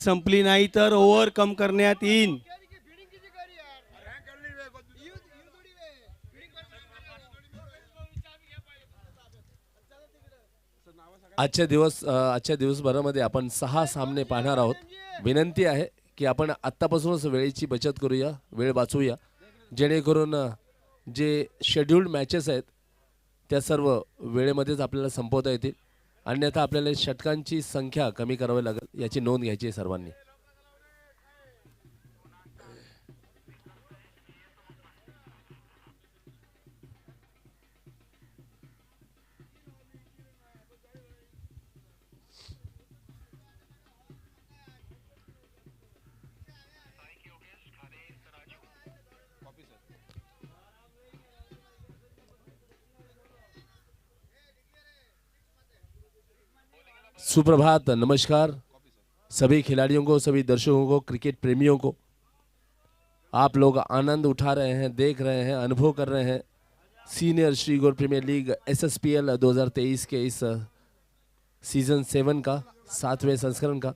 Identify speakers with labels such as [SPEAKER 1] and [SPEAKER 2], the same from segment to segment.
[SPEAKER 1] संपली नाही तर ओव्हर कम करण्यात येईल.
[SPEAKER 2] आजच्या दिवसभरामध्ये आपण 6 सामने पाहणार आहोत. विनंती आहे की आपण आत्तापासूनच वेळेची बचत करूया, वेळ वाचवूया, जेणेकरून जे शेड्यूल्ड मॅचेस आहेत त्या सर्व वेळेमध्येच आपल्याला संपवता येतील. अन्यथा आपल्याला षटकांची संख्या कमी करावी लागेल, याची नोंद घ्यायची आहे सर्वांनी. सुप्रभात, नमस्कार सभी खिलाड़ियों को, सभी दर्शकों को, क्रिकेट प्रेमियों को। आप लोग आनंद उठा रहे हैं, देख रहे हैं, अनुभव कर रहे हैं senior Shrigor premier league SSPL 2023 के इस सीजन 7 का 7वें संस्करण का।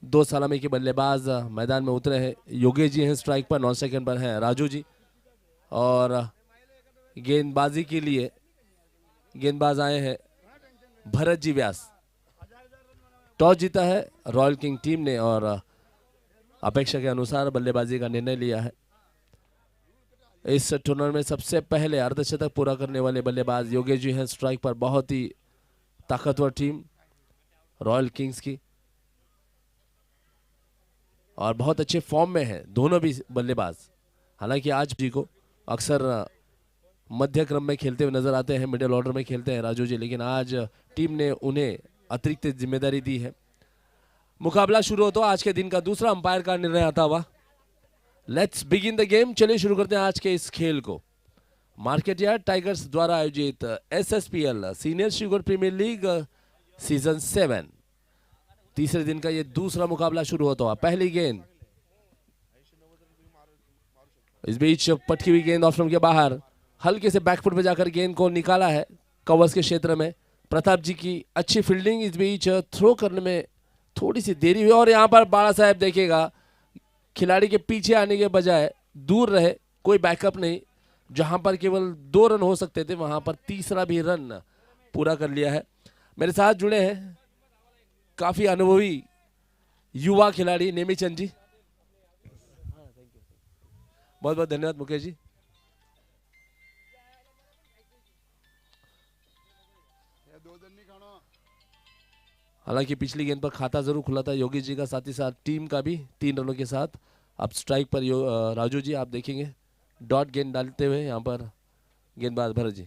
[SPEAKER 2] 2 सलामी के बल्लेबाज मैदान में उतरे हैं। योगेश जी हैं स्ट्राइक पर, नॉन सेकंड पर हैं राजू जी, और गेंदबाजी के लिए गेंदबाज आए हैं भरत जी व्यास। टॉस जीता है रॉयल किंग टीम ने और अपेक्षा के अनुसार बल्लेबाजी का निर्णय लिया है। इस टूर्नामेंट में सबसे पहले अर्धशतक पूरा करने वाले बल्लेबाज योगेश जी हैं स्ट्राइक पर। बहुत ही ताकतवर टीम रॉयल किंग्स की, और बहुत अच्छे फॉर्म में है दोनों भी बल्लेबाज। हालांकि आज जी को अक्सर मध्य क्रम में खेलते हुए नजर आते हैं, मिडिल ऑर्डर में खेलते हैं राजू जी, लेकिन आज टीम ने उन्हें अतिरिक्त जिम्मेदारी दी है। मुकाबला शुरू हो तो आज के दिन का दूसरा अंपायर का निर्णय आता हुआ। Let's begin the game. चलिए शुरू करते हैं आज के इस खेल को। मार्केट यार्ड टाइगर्स द्वारा आयोजित SSPL senior Shrigor premier league season 7 तीसरे दिन का ये दूसरा मुकाबला शुरू होता हुआ। पहली गेंद, इस बीच पटकी हुई गेंद ऑफ स्टंप के बाहर, हल्के से बैकफुट पे जाकर गेंद को निकाला है कवर्स के क्षेत्र में। प्रताप जी की अच्छी फील्डिंग। इस बीच थ्रो करने में थोड़ी सी देरी हुई, और यहाँ पर बाड़ा साहब देखिएगा खिलाड़ी के पीछे आने के बजाय दूर रहे, कोई बैकअप नहीं। जहां पर केवल 2 रन हो सकते थे वहां पर तीसरा भी रन पूरा कर लिया है। मेरे साथ जुड़े हैं काफी अनुभवी युवा खिलाड़ी नेमीचंद जी। बहुत बहुत धन्यवाद मुकेश जी। हालांकि पिछली गेंद पर खाता जरूर खुला था योगी जी का, साथ ही साथ टीम का भी 3 रनों के साथ। अब स्ट्राइक पर राजू जी आप देखेंगे डॉट गेंद डालते हुए यहाँ पर गेंदबाज भरत जी।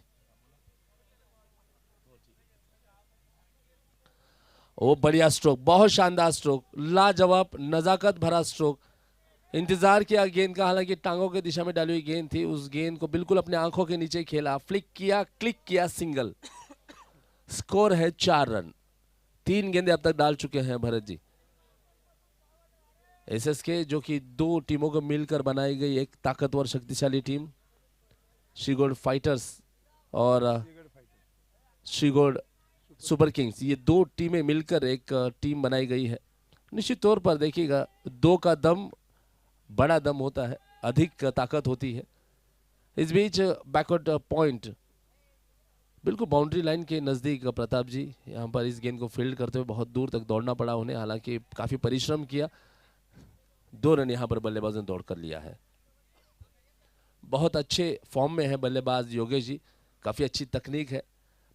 [SPEAKER 2] ओ बढ़िया स्ट्रोक, बहुत शानदार स्ट्रोक, लाजवाब नजाकत भरा स्ट्रोक। इंतजार किया गेंद का, हालांकि टांगों की दिशा में डाली हुई गेंद थी, उस गेंद को बिल्कुल अपने आंखों के नीचे खेला, फ्लिक किया, क्लिक किया, सिंगल। स्कोर है 4 रन। 3 गेंदें अब तक डाल चुके हैं भरत जी। SSK जो कि 2 टीमों को मिलकर बनाई गई एक ताकतवर शक्तिशाली टीम, श्रीगोल्ड फाइटर्स और श्रीगोल्ड सुपर किंग्स, ये 2 टीमें मिलकर एक टीम बनाई गई है। निश्चित तौर पर देखिएगा 2 का दम बड़ा दम होता है, अधिक ताकत होती है। इस बीच बैकवर्ड पॉइंट बिल्कुल बाउंड्री लाइन के नज़दीक प्रताप जी यहाँ पर इस गेंद को फील्ड करते हुए बहुत दूर तक दौड़ना पड़ा उन्हें, हालांकि काफ़ी परिश्रम किया। 2 रन यहाँ पर बल्लेबाज ने दौड़ कर लिया है। बहुत अच्छे फॉर्म में है बल्लेबाज योगेश जी, काफ़ी अच्छी तकनीक है,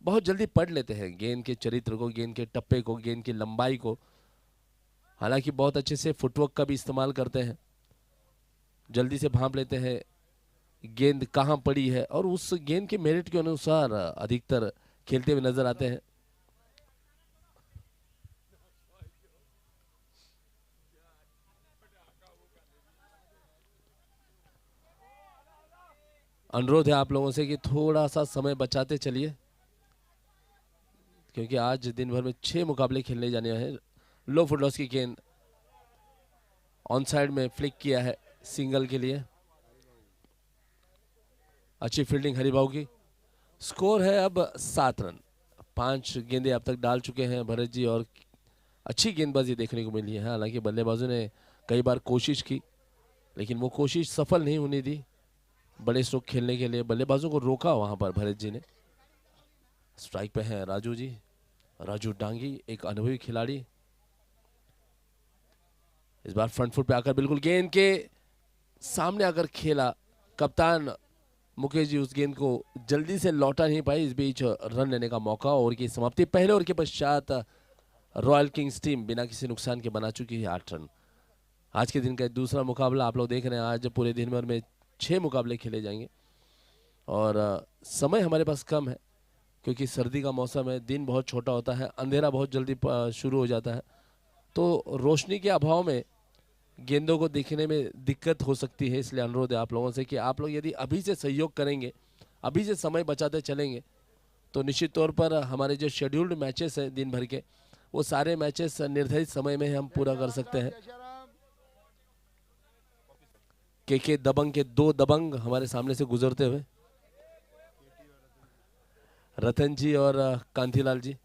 [SPEAKER 2] बहुत जल्दी पढ़ लेते हैं गेंद के चरित्र को, गेंद के टप्पे को, गेंद की लंबाई को। हालांकि बहुत अच्छे से फुटवर्क का भी इस्तेमाल करते हैं, जल्दी से भांप लेते हैं गेंद कहाँ पड़ी है, और उस गेंद के मेरिट के अनुसार अधिकतर खेलते हुए नजर आते हैं। अनुरोध है आप लोगों से कि थोड़ा सा समय बचाते चलिए, क्योंकि आज दिन भर में 6 मुकाबले खेलने जाने हैं। लो फुट लॉस की गेंद ऑन साइड में फ्लिक किया है सिंगल के लिए। अच्छी फील्डिंग हरिभाऊ की। स्कोर है अब 7 रन। 5 गेंदें अब तक डाल चुके हैं भरत जी, और अच्छी गेंदबाजी देखने को मिली है। हालांकि बल्लेबाजों ने कई बार कोशिश की, लेकिन वो कोशिश सफल नहीं होने दी। बड़े स्ट्रोक खेलने के लिए बल्लेबाजों को रोका वहां पर भरत जी ने। स्ट्राइक पे है राजू जी, राजू डांगी, एक अनुभवी खिलाड़ी। इस बार फ्रंट फुट पे आकर बिल्कुल गेंद के सामने आकर खेला। कप्तान मुकेश जी उस गेंद को जल्दी से लौटा नहीं पाई। इस बीच रन लेने का मौका, ओवर की समाप्ति। पहले ओवर के पश्चात रॉयल किंग्स टीम बिना किसी नुकसान के बना चुकी है 8 रन। आज के दिन का दूसरा मुकाबला आप लोग देख रहे हैं। आज पूरे दिन भर में 6 मुकाबले खेले जाएंगे और समय हमारे पास कम है क्योंकि सर्दी का मौसम है, दिन बहुत छोटा होता है, अंधेरा बहुत जल्दी शुरू हो जाता है, तो रोशनी के अभाव में गेंदों को देखने में दिक्कत हो सकती है। इसलिए अनुरोध है आप लोगों से कि आप लोग यदि अभी से सहयोग करेंगे, अभी से समय बचाते चलेंगे, तो निश्चित तौर पर हमारे जो शेड्यूल्ड मैचेस हैं दिन भर के, वो सारे मैचेस निर्धारित समय में हम पूरा कर सकते हैं। के दबंग के 2 दबंग हमारे सामने से गुजरते हुए, रतन जी और कांतीलाल जी।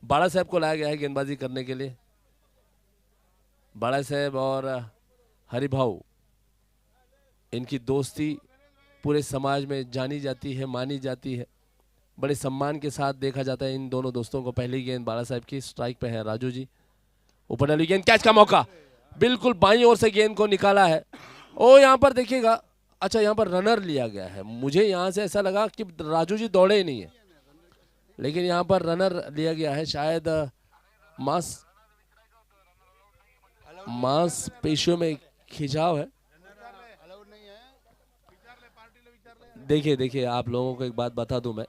[SPEAKER 2] बाड़ा साहब को लाया गया है गेंदबाजी करने के लिए। बाड़ा साहब और हरिभाऊ, इनकी दोस्ती पूरे समाज में जानी जाती है, मानी जाती है, बड़े सम्मान के साथ देखा जाता है इन दोनों दोस्तों को। पहली गेंद बाड़ा साहब की, स्ट्राइक पे है राजू जी। ऊपर डाली गेंद, कैच का मौका, बिल्कुल बाईं ओर से गेंद को निकाला है। ओ यहाँ पर देखिएगा, अच्छा यहाँ पर रनर लिया गया है। मुझे यहाँ से ऐसा लगा कि राजू जी दौड़े ही नहीं है, लेकिन यहाँ पर रनर लिया गया है। शायद मांसपेशियों में खिंचाव है। देखिए आप लोगों को एक बात बता दूं मैं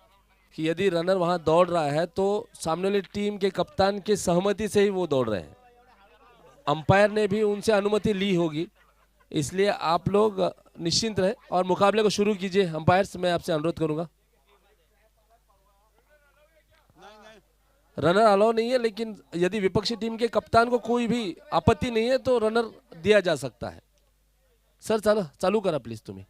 [SPEAKER 2] कि यदि रनर वहां दौड़ रहा है तो सामने वाली टीम के कप्तान की सहमति से ही वो दौड़ रहे हैं। अंपायर ने भी उनसे अनुमति ली होगी, इसलिए आप लोग निश्चिंत रहे और मुकाबले को शुरू कीजिए। अंपायर्स, मैं आपसे अनुरोध करूंगा। रनर अलाउ नहीं है, लेकिन यदि विपक्षी टीम के कप्तान को कोई भी आपत्ति नहीं है तो रनर दिया जा सकता है। सर चालू करा प्लीज तुम्ही।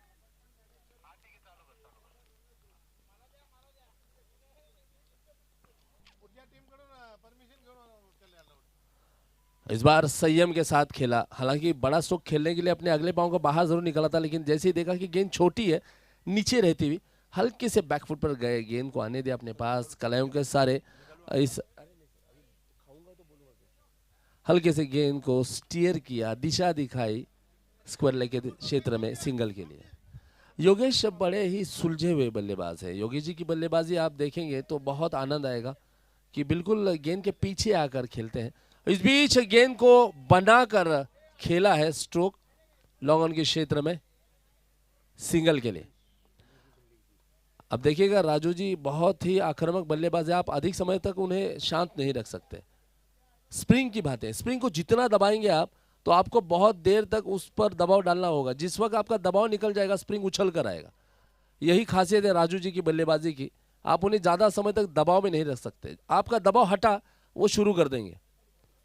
[SPEAKER 2] इस बार संयम के साथ खेला। हालांकि बड़ा स्ट्रोक खेलने के लिए अपने अगले पांव को बाहर जरूर निकाला था, लेकिन जैसे ही देखा कि गेंद छोटी है, नीचे रहती हुई हल्के से बैकफुट पर गए। गेंद को आने दिया अपने पास, कलाइयों के सारे इस हल्के से गेंद को स्टीयर किया, दिशा दिखाई स्क्वायर लेग के क्षेत्र में सिंगल के लिए। योगेश बड़े ही सुलझे हुए बल्लेबाज है। योगेश जी की बल्लेबाजी आप देखेंगे तो बहुत आनंद आएगा कि बिल्कुल गेंद के पीछे आकर खेलते हैं। इस बीच गेंद को बनाकर खेला है स्ट्रोक लॉन्ग ऑन के क्षेत्र में सिंगल के लिए। अब देखिएगा राजू जी बहुत ही आक्रामक बल्लेबाज है, आप अधिक समय तक उन्हें शांत नहीं रख सकते। स्प्रिंग की बात है, स्प्रिंग को जितना दबाएंगे आप तो आपको बहुत देर तक उस पर दबाव डालना होगा। जिस वक्त आपका दबाव निकल जाएगा स्प्रिंग उछल कर आएगा। यही खासियत है राजू जी की बल्लेबाजी की, आप उन्हें ज्यादा समय तक दबाव में नहीं रख सकते। आपका दबाव हटा वो शुरू कर देंगे।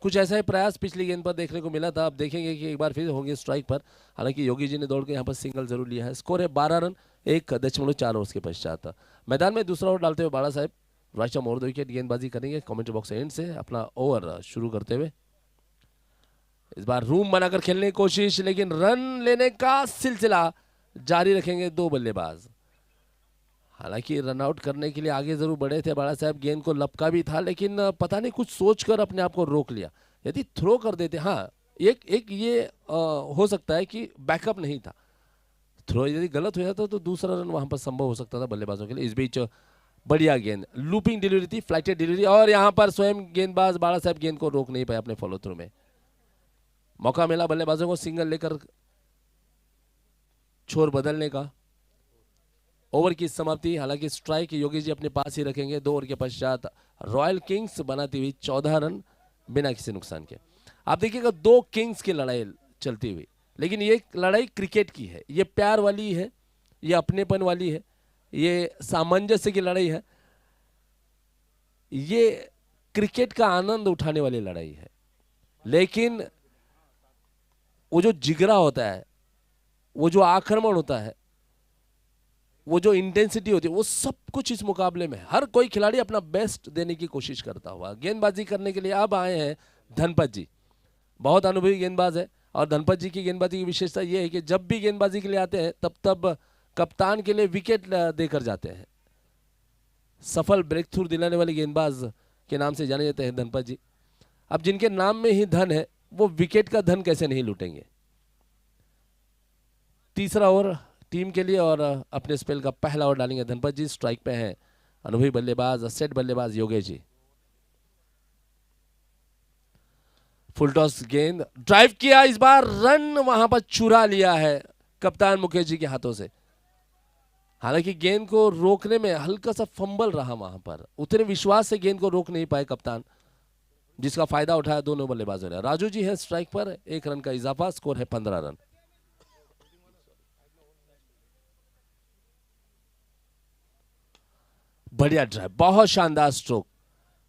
[SPEAKER 2] कुछ ऐसा ही प्रयास पिछली गेंद पर देखने को मिला था। आप देखेंगे कि एक बार फिर होंगे स्ट्राइक पर। हालांकि योगी जी ने दौड़ के यहाँ पर सिंगल जरूर लिया है। स्कोर है 12 रन 1.4 ओवर के पश्चात। मैदान में दूसरा ओवर डालते हुए बाड़ा साहब राइट और 2 विकेट गेंदबाजी करेंगे कमेंट्री बॉक्स एंड से अपना ओवर शुरू करते हुए। इस बार रूम बनाकर खेलने की कोशिश, लेकिन रन लेने का सिलसिला जारी रखेंगे 2 बल्लेबाज। हालांकि रन आउट करने के लिए आगे जरूर बढ़े थे बाड़ा साहब, गेंद को लपका भी था, लेकिन पता नहीं कुछ सोचकर अपने आप को रोक लिया। यदि थ्रो कर देते, हाँ एक ये हो सकता है कि बैकअप नहीं था। थ्रो यदि गलत हो जाता तो दूसरा रन वहां पर संभव हो सकता था बल्लेबाजों के लिए। इस बीच बढ़िया गेंद, लूपिंग डिलीवरी थी, फ्लाइटेड डिलीवरी, और यहां पर स्वयं गेंदबाज बाड़ा साहब गेंद को रोक नहीं पाए अपने फॉलो थ्रू में। मौका मिला बल्लेबाजों को सिंगल लेकर छोर बदलने का। ओवर की समाप्ति। हालांकि स्ट्राइक योगेश जी अपने पास ही रखेंगे। 2 ओवर के पश्चात रॉयल किंग्स बनाती हुई 14 रन बिना किसी नुकसान के। आप देखिएगा 2 किंग्स की लड़ाई चलती हुई, लेकिन ये लड़ाई क्रिकेट की है, ये प्यार वाली है, ये अपनेपन वाली है, ये सामंजस्य की लड़ाई है, ये क्रिकेट का आनंद उठाने वाली लड़ाई है। लेकिन वो जो जिगरा होता है, वो जो आक्रमण होता है, वो जो इंटेंसिटी होती है वो सब कुछ इस मुकाबले में है। हर कोई खिलाड़ी अपना बेस्ट देने की कोशिश करता हुआ गेंदबाजी करने के लिए अब आए हैं धनपत जी। बहुत अनुभवी गेंदबाज है और धनपत जी की गेंदबाजी की विशेषता ये है कि जब भी गेंदबाजी के लिए आते हैं तब कप्तान के लिए विकेट देकर जाते हैं। सफल ब्रेक थ्रू दिलाने वाले गेंदबाज के नाम से जाने जाते हैं धनपत जी। अब जिनके नाम में ही धन है वो विकेट का धन कैसे नहीं लूटेंगे। तीसरा ओवर टीम के लिए और अपने स्पेल का पहला ओवर डालेंगे धनपत जी। स्ट्राइक पे हैं अनुभवी बल्लेबाज सेट बल्लेबाज योगेश जी। फुल टॉस गेंद ड्राइव किया, इस बार रन वहां पर चुरा लिया है कप्तान मुकेश जी के हाथों से। हालांकि गेंद को रोकने में हल्का सा फंबल रहा, वहां पर उतने विश्वास से गेंद को रोक नहीं पाए कप्तान, जिसका फायदा उठाया दोनों बल्लेबाजों ने। राजू जी हैं स्ट्राइक पर, 1 रन का इजाफा, स्कोर है 15 रन। बढ़िया ड्राइव, बहुत शानदार स्ट्रोक,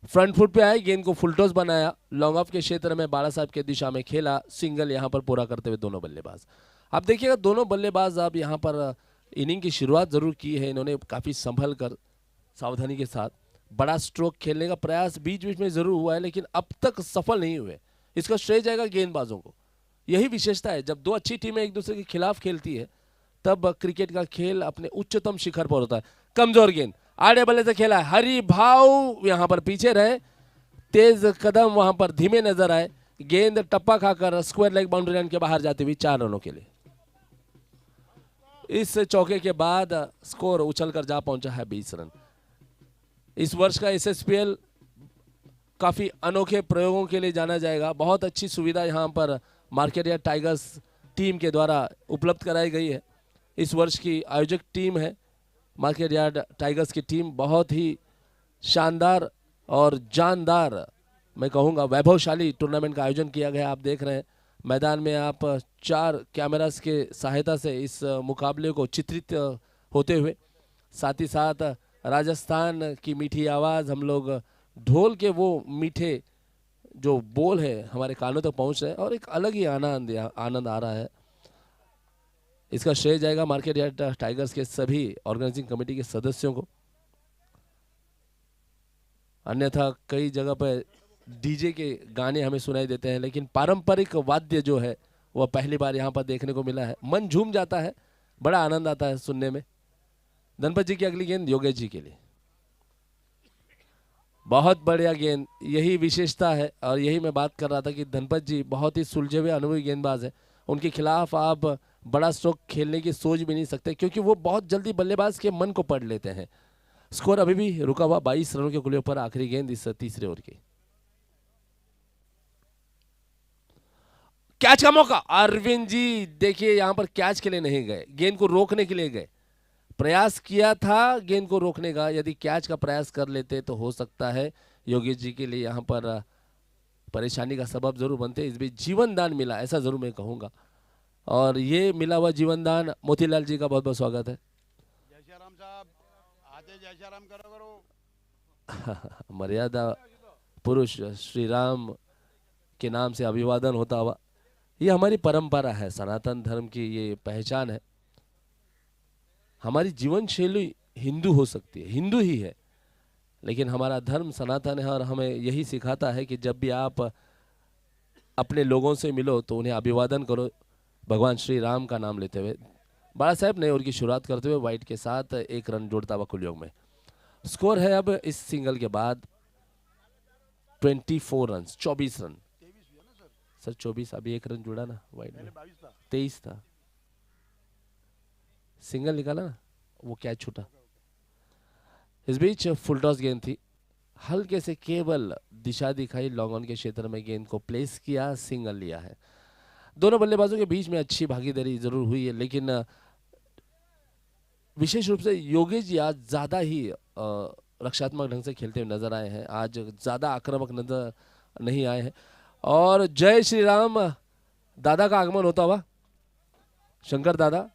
[SPEAKER 2] फ्रंट फुट पे आए, गेंद को फुल टॉस बनाया, लॉन्ग ऑफ के क्षेत्र में बाड़ा साहब के दिशा में खेला, सिंगल यहां पर पूरा करते हुए दोनों बल्लेबाज। आप देखिएगा दोनों बल्लेबाज अब यहां पर इनिंग की शुरुआत जरूर की है इन्होंने, काफी संभल कर सावधानी के साथ बड़ा स्ट्रोक खेलने का प्रयास बीच बीच में जरूर हुआ है, लेकिन अब तक सफल नहीं हुए। इसका श्रेय जाएगा गेंदबाजों को। यही विशेषता है, जब दो अच्छी टीमें एक दूसरे के खिलाफ खेलती है तब क्रिकेट का खेल अपने उच्चतम शिखर पर होता है। कमजोर गेंद आड़े बल्ले से खेला है, हरी भाव यहां पर पीछे रहे, तेज कदम वहां पर धीमे नजर आए, गेंद टप्पा खाकर स्क्वायर लेग बाउंड्री लाइन के बाहर जाती हुई 4 रनों के लिए। इस चौके के बाद स्कोर उछलकर जा पहुंचा है 20 रन। इस वर्ष का एसएसपीएल काफी अनोखे प्रयोगों के लिए जाना जाएगा। बहुत अच्छी सुविधा यहां पर मार्केट यार्ड टाइगर्स टीम के द्वारा उपलब्ध कराई गई है। इस वर्ष की आयोजक टीम है मार्केट यार्ड टाइगर्स की टीम। बहुत ही शानदार और जानदार, मैं कहूँगा वैभवशाली टूर्नामेंट का आयोजन किया गया। आप देख रहे हैं मैदान में, आप 4 कैमरास के सहायता से इस मुकाबले को चित्रित होते हुए, साथ ही साथ राजस्थान की मीठी आवाज़, हम लोग ढोल के वो मीठे जो बोल है हमारे कानों तक पहुँच रहे हैं और एक अलग ही आनंद आ रहा है। इसका श्रेय जाएगा मार्केट यार्ड टाइगर्स के सभी ऑर्गेनाइजिंग कमेटी के सदस्यों को। अन्यथा कई जगह पर डीजे के गाने हमें सुनाई देते हैं, लेकिन पारंपरिक वाद्य जो है वह पहली बार यहाँ पर देखने को मिला है। मन झूम जाता है, बड़ा आनंद आता है सुनने में। धनपत जी की अगली गेंद योगेश जी के लिए, बहुत बढ़िया गेंद, यही विशेषता है और यही मैं बात कर रहा था कि धनपत जी बहुत ही सुलझे हुए अनुभवी गेंदबाज है। उनके खिलाफ आप बड़ा स्ट्रोक खेलने की सोच भी नहीं सकते, क्योंकि वो बहुत जल्दी बल्लेबाज के मन को पढ़ लेते हैं। स्कोर अभी भी रुका हुआ 22 रनों के कुल्ले पर। आखिरी गेंद इस तीसरे ओवर की, कैच का मौका। अरविंद जी देखिए यहां पर कैच के लिए नहीं गए, गेंद को रोकने के लिए गए। प्रयास किया था गेंद को रोकने का, यदि कैच का प्रयास कर लेते तो हो सकता है योगेश जी के लिए यहां पर परेशानी का सबब जरूर बनते। इस बीच जीवन दान मिला, ऐसा जरूर मैं कहूंगा, और ये मिला हुआ जीवन दान मोतीलाल जी का बहुत बहुत स्वागत है।
[SPEAKER 3] जय श्री राम साहब, आते जय श्री राम करो।
[SPEAKER 2] मर्यादा पुरुष श्री राम के नाम से अभिवादन होता हुआ, ये हमारी परंपरा है, सनातन धर्म की ये पहचान है। हमारी जीवन शैली हिंदू हो सकती है, हिंदू ही है, लेकिन हमारा धर्म सनातन है और हमें यही सिखाता है कि जब भी आप अपने लोगों से मिलो तो उन्हें अभिवादन करो भगवान श्री राम का नाम लेते हुए। बाड़ा साहब नए ओवर की शुरुआत करते हुए वाइट के साथ 1 रन जोड़ता हुआ कुल योग में। स्कोर है अब इस सिंगल के बाद 24 रन, 24 रन। सर 24, अभी 1 रन जुड़ा ना वाइट में, 23 था, सिंगल निकाला ना, वो कैच छूटा। इस बीच फुल टॉस गेंद थी, हल्के से केवल दिशा दिखाई, लॉन्ग ऑन के क्षेत्र में गेंद को प्लेस किया, सिंगल लिया है। दोनों बल्लेबाजों के बीच में अच्छी भागीदारी जरूर हुई है, लेकिन विशेष रूप से योगेश जी आज ज्यादा ही रक्षात्मक ढंग से खेलते हुए नजर आए हैं, आज ज्यादा आक्रामक नजर नहीं आए हैं। और जय श्री राम दादा का आगमन होता हुआ, शंकर दादा,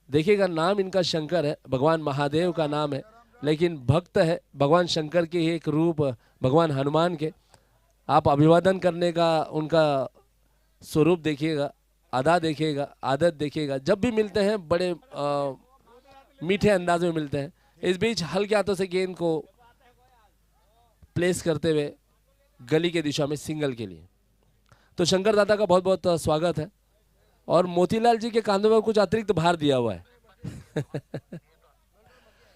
[SPEAKER 2] देखिएगा नाम इनका शंकर है, भगवान महादेव का नाम है, लेकिन भक्त है भगवान शंकर के एक रूप भगवान हनुमान के। आप अभिवादन करने का उनका स्वरूप देखिएगा, अदा देखिएगा, आदत देखिएगा, जब भी मिलते हैं बड़े मीठे अंदाज में मिलते हैं। इस बीच हल्के हाथों से गेंद को प्लेस करते हुए गली के दिशा में सिंगल के लिए। तो शंकर दादा का बहुत बहुत स्वागत है और मोतीलाल जी के कांधों में कुछ अतिरिक्त भार दिया हुआ है।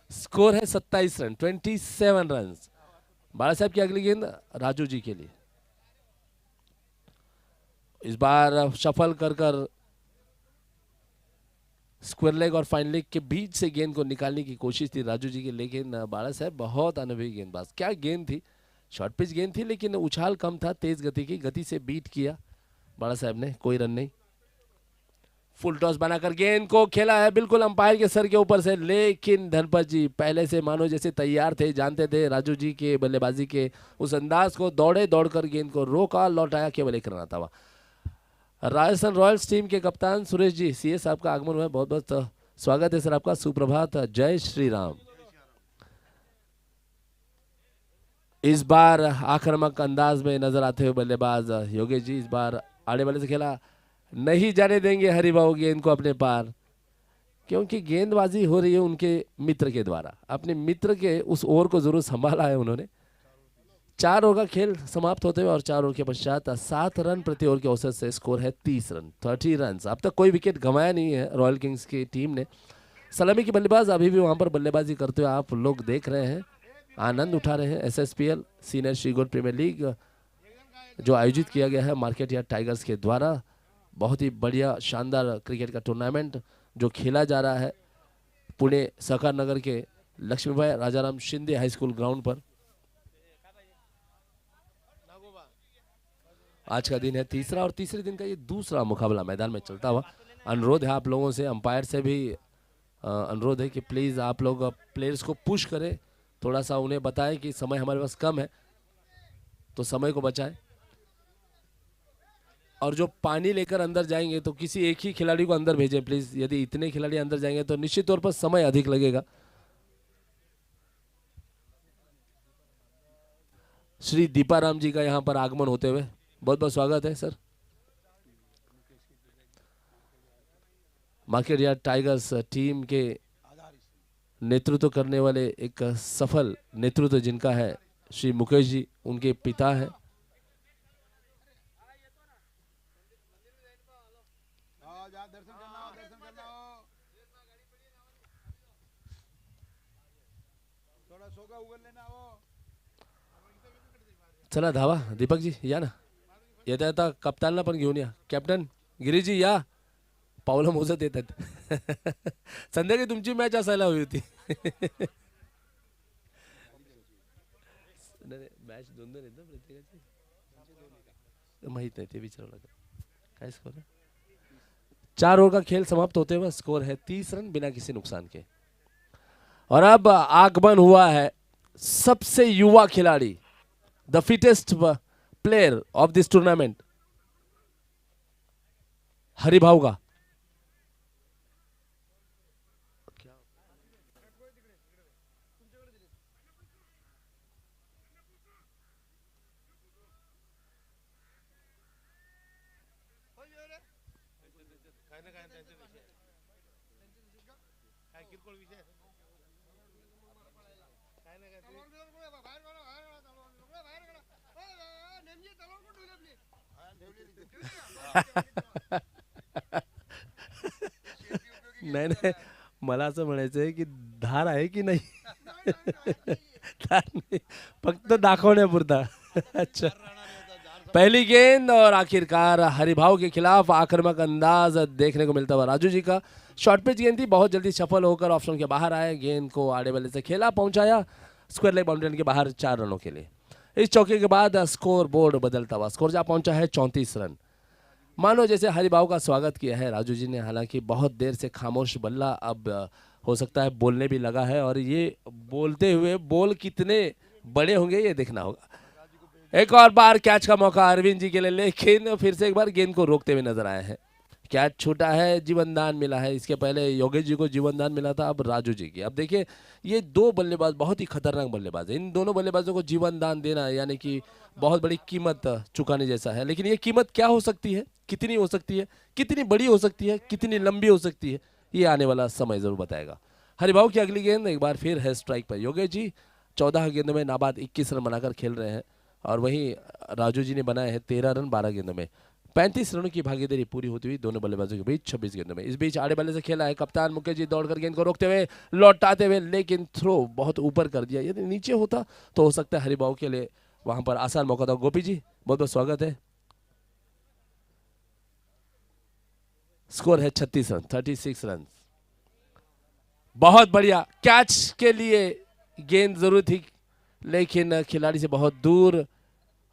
[SPEAKER 2] स्कोर है 27 रन, 27 रन। बाला साहब की अगली गेंद राजू जी के लिए। इस बार शफल कर स्क्वायर लेग और फाइन लेग के बीच से गेंद को निकालने की कोशिश थी राजू जी की, लेकिन बाला साहब बहुत अनुभवी गेंदबाज। क्या गेंद थी, शॉर्ट पिच गेंद थी लेकिन उछाल कम था, तेज गति की, गति से बीट किया बाला साहब ने, कोई रन नहीं। फुल टॉस बनाकर गेंद को खेला है बिल्कुल अंपायर के सर के ऊपर से, लेकिन धनपत जी पहले से मानो जैसे तैयार थे, जानते थे राजू जी के बल्लेबाजी के उस अंदाज को, दौड़कर गेंद को रोका, लौटाया, केवल एक रन आता हुआ। राजस्थान रॉयल्स टीम के कप्तान सुरेश जी, सीए साहब का आगमन हुआ है, बहुत बहुत स्वागत है सर आपका, सुप्रभात, जय श्री राम। इस बार आक्रामक अंदाज में नजर आते हुए बल्लेबाज योगेश जी, इस बार आड़े वाले से खेला, नहीं जाने देंगे हरिभाऊ गेंद को अपने पार, क्योंकि गेंदबाजी हो रही है उनके मित्र के द्वारा, अपने मित्र के उस ओवर को जरूर संभाला है उन्होंने। 4 ओवर का खेल समाप्त होते हुए और 4 ओवर के पश्चात 7 रन प्रति ओवर के औसत से स्कोर है 30 रन, 30 रन। अब तक कोई विकेट गंवाया नहीं है रॉयल किंग्स की टीम ने। सलामी की बल्लेबाज अभी भी वहां पर बल्लेबाजी करते हुए आप लोग देख रहे हैं, आनंद उठा रहे हैं। SSPL सीनियर श्रीगोड प्रीमियर लीग जो आयोजित किया गया है मार्केट यार्ड टाइगर्स के द्वारा, बहुत ही बढ़िया शानदार क्रिकेट का टूर्नामेंट जो खेला जा रहा है पुणे सहकार नगर के Laxmibai Rajaram Shinde high school ground पर। आज का दिन है तीसरा और तीसरे दिन का ये दूसरा मुकाबला मैदान में चलता हुआ। अनुरोध है आप लोगों से, अंपायर से भी अनुरोध है कि प्लीज़ आप लोग प्लेयर्स को पुश करें, थोड़ा सा उन्हें बताएं कि समय हमारे पास कम है तो समय को बचाएं। और जो पानी लेकर अंदर जाएंगे तो किसी एक ही खिलाड़ी को अंदर भेजें प्लीज़, यदि इतने खिलाड़ी अंदर जाएंगे तो निश्चित तौर पर समय अधिक लगेगा। श्री दीपाराम जी का यहाँ पर आगमन होते हुए बहुत बहुत स्वागत है sir. Market yard tigers team के नेतृत्व करने वाले एक सफल नेतृत्व जिनका है श्री मुकेश जी, उनके पिता हैं। चला धावा दीपक जी या ना, येता येता कप्तानला पण घेऊन या, कॅप्टन गिरीजी या, पावलं मोजत येतात। संध्याकाळी तुमची मॅच असायला हवी होती। मॅच 2-2 आहेत ना प्रत्येकाची, माहित नाही ते विचारावं लागेल काय स्कोर है। 4 ओवर का खेल समाप्त होते हुए स्कोर है 30 रन बिना किसी नुकसान के। और अब आगमन हुआ है सबसे युवा खिलाड़ी, the fittest player of this tournament, Haribhau का। नाही नाही, मला असं म्हणायचं आहे की धार आहे की नाही। धार नाही, फक्त दाखवण्यापुरता। अच्छा, पहली गेंद और आखिरकार हरिभाऊ के खिलाफ आक्रामक अंदाज देखने को मिलता हुआ। राजू जी का शॉर्ट पिच गेंद थी, बहुत जल्दी सफल होकर ऑप्शन के बाहर आए, गेंद को आड़े वाले से खेला, पहुंचाया स्क्वायर लेग बाउंड्री के बाहर 4 रनों के लिए। इस चौके के बाद स्कोर बोर्ड बदलता हुआ, स्कोर जा पहुंचा है 34 रन। मानो जैसे हरिभाऊ का स्वागत किया है राजू जी ने, हालांकि बहुत देर से खामोश बल्ला अब हो सकता है बोलने भी लगा है, और ये बोलते हुए बोल कितने बड़े होंगे ये देखना होगा। एक और बार कैच का मौका अरविंद जी के लिए, लेकिन फिर से एक बार गेंद को रोकते हुए नजर आए हैं। कैच छूटा है, जीवनदान मिला है, इसके पहले योगेश जी को जीवनदान मिला था, अब राजू जी की। अब देखिए ये 2 बल्लेबाज बहुत ही खतरनाक बल्लेबाज है, इन दोनों बल्लेबाजों को जीवनदान देना यानी कि बहुत बड़ी कीमत चुकाने जैसा है। लेकिन ये कीमत क्या हो सकती है, कितनी हो सकती है, कितनी बड़ी हो सकती है, कितनी लंबी हो सकती है, ये आने वाला समय जरूर बताएगा। हरिभाऊ की अगली गेंद एक बार फिर है स्ट्राइक पर। योगेश जी 14 गेंदों में नाबाद 21 रन बनाकर खेल रहे हैं और वहीं राजू जी ने बनाए हैं 13 रन 12 गेंदों में। 35 रनों की भागीदारी पूरी होती हुई दोनों बल्लेबाजों के बीच 26 गेंदों में। इस बीच आड़े बल्ले से खेला है कप्तान मुकेश जी, दौड़कर गेंद को रोकते हुए लौटाते हुए, लेकिन थ्रो बहुत ऊपर कर दिया। यदि नीचे होता तो हो सकता है हरिभाऊ के लिए वहां पर आसान मौका था। गोपी जी बहुत बहुत स्वागत है। स्कोर है 36 रन, 36 रन। बहुत बढ़िया कैच के लिए गेंद जरूर थी लेकिन खिलाड़ी से बहुत दूर,